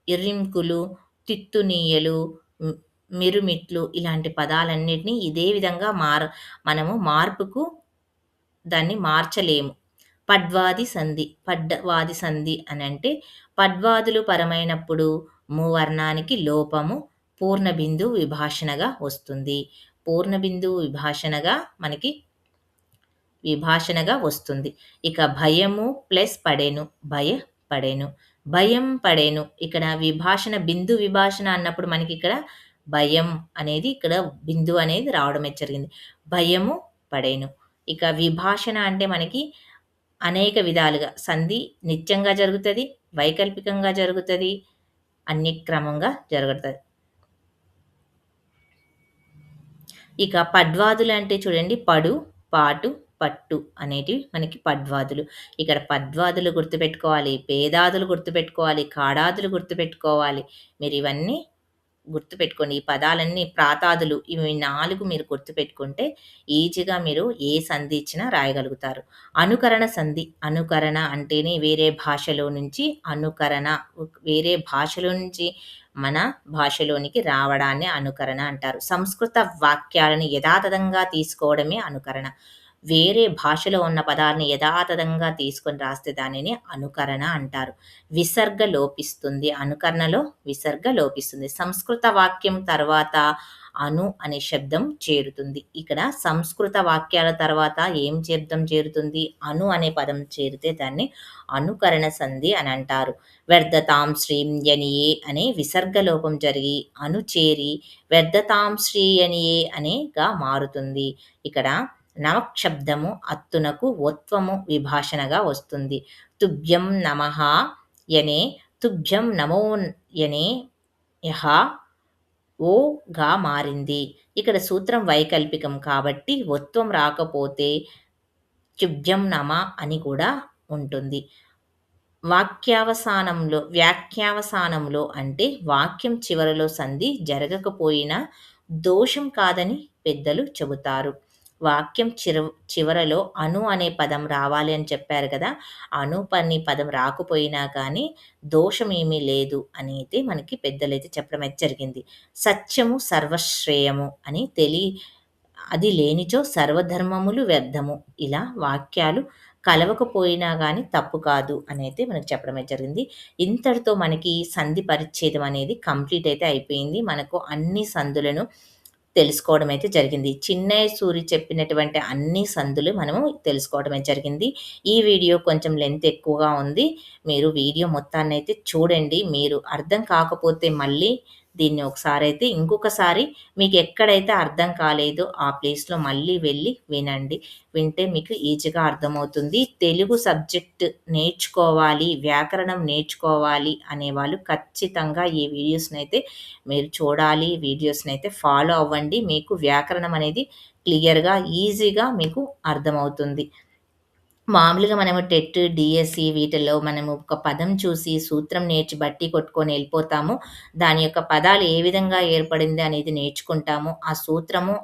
ఇర్రింకులు, తిత్తునీయలు, మ్ మిరుమిట్లు ఇలాంటి పదాలన్నిటిని ఇదే విధంగా మనము మార్పుకు దాన్ని మార్చలేము. పడ్వాది సంధి అనంటే పడ్వాదులు పరమైనప్పుడు మువర్ణానికి లోపము పూర్ణ బిందువు విభాషణగా వస్తుంది. పూర్ణ బిందువు విభాషణగా వస్తుంది. ఇక భయము ప్లస్ పడెను, భయపడెను, భయం పడెను. ఇక్కడ బిందు విభాషణ అన్నప్పుడు మనకి ఇక్కడ భయం అనేది ఇక్కడ బిందు అనేది రావడమే జరిగింది. భయము పడెను. ఇక విభాషణ అంటే మనకి అనేక విధాలుగా సంధి నిత్యంగా జరుగుతది, వైకల్పికంగా జరుగుతది, అన్ని క్రమంగా జరుగుతది. ఇక పడ్వాదులు అంటే చూడండి పడు, పాటు, పట్టు అనేటివి మనకి పడ్వాదులు. ఇక్కడ పద్వాదులు గుర్తుపెట్టుకోవాలి, పేదాదులు గుర్తుపెట్టుకోవాలి, కాడాదులు గుర్తుపెట్టుకోవాలి. మీరు ఇవన్నీ గుర్తుపెట్టుకోండి. ఈ పదాలన్నీ ప్రాతాదులు ఇవి 4 మీరు గుర్తుపెట్టుకుంటే ఈజీగా మీరు ఏ సంధి ఇచ్చినా రాయగలుగుతారు. అనుకరణ సంధి. అనుకరణ అంటేనే వేరే భాషలో నుంచి వేరే భాషలో నుంచి మన భాషలోనికి రావడాన్ని అనుకరణ అంటారు. సంస్కృత వాక్యాలను యథాతథంగా తీసుకోవడమే అనుకరణ. వేరే భాషలో ఉన్న పదాన్ని యథాతథంగా తీసుకొని రాస్తే దానిని అనుకరణ అంటారు. విసర్గ లోపిస్తుంది. అనుకరణలో విసర్గ లోపిస్తుంది. సంస్కృత వాక్యం తర్వాత అను అనే శబ్దం చేరుతుంది. ఇక్కడ సంస్కృత వాక్యాల తర్వాత ఏం శబ్దం చేరుతుంది? అను అనే పదం చేరితే దాన్ని అనుకరణ సంధి అని అంటారు. వ్యర్థతాం శ్రీం యనియే అనే విసర్గ లోపం జరిగి అను చేరి వ్యర్థతాం శ్రీ యనియే అనేగా మారుతుంది. ఇక్కడ నవశబ్దము అత్తునకు ఒత్వము విభాషణగా వస్తుంది. తుభ్యం నమః యనే తుభ్యం నమో యనే యహ ఓగా మారింది. ఇక్కడ సూత్రం వైకల్పికం కాబట్టి ఒత్వం రాకపోతే తుభ్యం నమ అని కూడా ఉంటుంది. వ్యాఖ్యావసానంలో అంటే వాక్యం చివరలో సంధి జరగకపోయినా దోషం కాదని పెద్దలు చెబుతారు. వాక్యం చివరలో అను అనే పదం రావాలి అని చెప్పారు కదా! అను అనే పదం రాకపోయినా కానీ దోషమేమీ లేదు అని అయితే మనకి పెద్దలైతే చెప్పడం అయితే జరిగింది. సత్యము సర్వశ్రేయము అని అది లేనిచో సర్వధర్మములు వ్యర్థము. ఇలా వాక్యాలు కలవకపోయినా గానీ తప్పు కాదు అనైతే మనకు చెప్పడమే జరిగింది. ఇంతటితో మనకి సంధి పరిచ్ఛేదం అనేది కంప్లీట్ అయితే అయిపోయింది. మనకు అన్ని సందులను తెలుసుకోవడం అయితే జరిగింది. చిన్నయ్య సూరి చెప్పినటువంటి అన్ని సందులు మనము తెలుసుకోవడమే జరిగింది. ఈ వీడియో కొంచెం లెంత్ ఎక్కువగా ఉంది. మీరు వీడియో మొత్తాన్నైతే చూడండి. మీరు అర్థం కాకపోతే మళ్ళీ దీన్ని ఇంకొకసారి మీకు ఎక్కడైతే అర్థం కాలేదో ఆ ప్లేస్‌లో మళ్ళీ వెళ్ళి వినండి. వింటే మీకు ఈజీగా అర్థమవుతుంది. తెలుగు సబ్జెక్ట్ నేర్చుకోవాలి, వ్యాకరణం నేర్చుకోవాలి అనేవాళ్ళు ఖచ్చితంగా ఈ వీడియోస్‌నైతే మీరు చూడాలి. వీడియోస్‌నైతే ఫాలో అవ్వండి. మీకు వ్యాకరణం అనేది క్లియర్‌గా, ఈజీగా మీకు అర్థమవుతుంది. మామూలుగా మనము టెట్, డీఎస్సీ వీటిల్లో మనము ఒక పదం చూసి సూత్రం నేర్చి బట్టి కొట్టుకొని ఎళ్ళిపోతాము. దాని యొక్క పదాలు ఏ విధంగా ఏర్పడింది అనేది నేర్చుకుంటాము. ఆ సూత్రము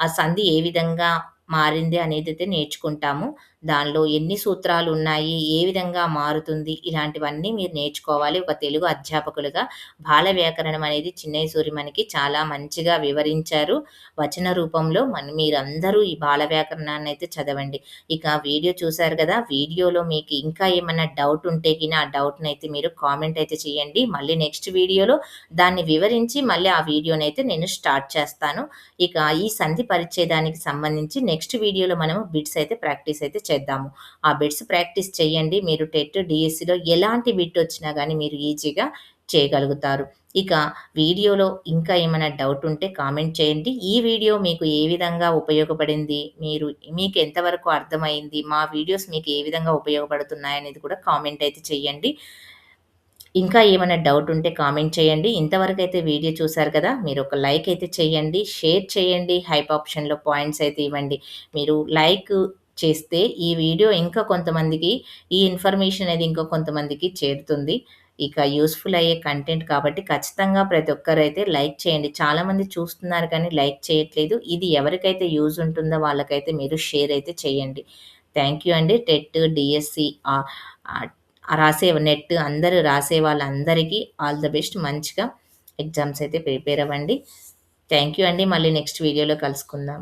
ఆ సంధి ఏ విధంగా మారింది అనేదైతే నేర్చుకుంటాము. దానిలో ఎన్ని సూత్రాలు ఉన్నాయి, ఏ విధంగా మారుతుంది ఇలాంటివన్నీ మీరు నేర్చుకోవాలి. ఒక తెలుగు అధ్యాపకులుగా బాల వ్యాకరణం అనేది చిన్నయ్య సూరి మనకి చాలా మంచిగా వివరించారు. వచన రూపంలో మీరందరూ ఈ బాల వ్యాకరణాన్నయితే చదవండి. ఇక వీడియో చూసారు కదా! వీడియోలో మీకు ఇంకా ఏమన్నా డౌట్ ఉంటే ఆ డౌట్‌నైతే మీరు కామెంట్ అయితే చేయండి. మళ్ళీ నెక్స్ట్ వీడియోలో దాన్ని వివరించి మళ్ళీ ఆ వీడియోనైతే నేను స్టార్ట్ చేస్తాను. ఇక ఈ సంధి పరిచ్ఛేదానికి సంబంధించి నెక్స్ట్ వీడియోలో మనము బిట్స్ అయితే ప్రాక్టీస్ అయితే చేద్దాము. ఆ బిట్స్ ప్రాక్టీస్ చేయండి. మీరు టెట్, డీఎస్సీలో ఎలాంటి బిట్ వచ్చినా గానీ మీరు ఈజీగా చేయగలుగుతారు. ఇక వీడియోలో ఇంకా ఏమైనా డౌట్ ఉంటే కామెంట్ చేయండి. ఈ వీడియో మీకు ఏ విధంగా ఉపయోగపడింది? మీకు ఎంతవరకు అర్థమైంది? మా వీడియోస్ మీకు ఏ విధంగా ఉపయోగపడుతున్నాయనేది కూడా కామెంట్ అయితే చేయండి. ఇంకా ఏమైనా డౌట్ ఉంటే కామెంట్ చేయండి. ఇంతవరకైతే వీడియో చూసారు కదా! మీరొక లైక్ అయితే చేయండి, షేర్ చేయండి, హైప్ ఆప్షన్‌లో పాయింట్స్ అయితే ఇవ్వండి. మీరు లైక్ చేస్తే ఈ వీడియో ఇంకా కొంతమందికి ఈ ఇన్ఫర్మేషన్ అనేది ఇంకా కొంతమందికి చేరుతుంది. ఇక యూజ్‌ఫుల్ అయ్యే కంటెంట్ కాబట్టి ఖచ్చితంగా ప్రతి ఒక్కరైతే లైక్ చేయండి. చాలామంది చూస్తున్నారు కానీ లైక్ చేయట్లేదు. ఇది ఎవరికైతే యూజ్ ఉంటుందో వాళ్ళకైతే మీరు షేర్ అయితే చేయండి. థాంక్ యూ అండి. టెట్, డీఎస్‌సి ఆహ్, నెట్ అందరూ రాసే వాళ్ళందరికీ ఆల్ ద బెస్ట్. మంచిగా ఎగ్జామ్స్ అయితే ప్రిపేర్ అవ్వండి. థాంక్ యూ అండి. మళ్ళీ నెక్స్ట్ వీడియోలో కలుసుకుందాం.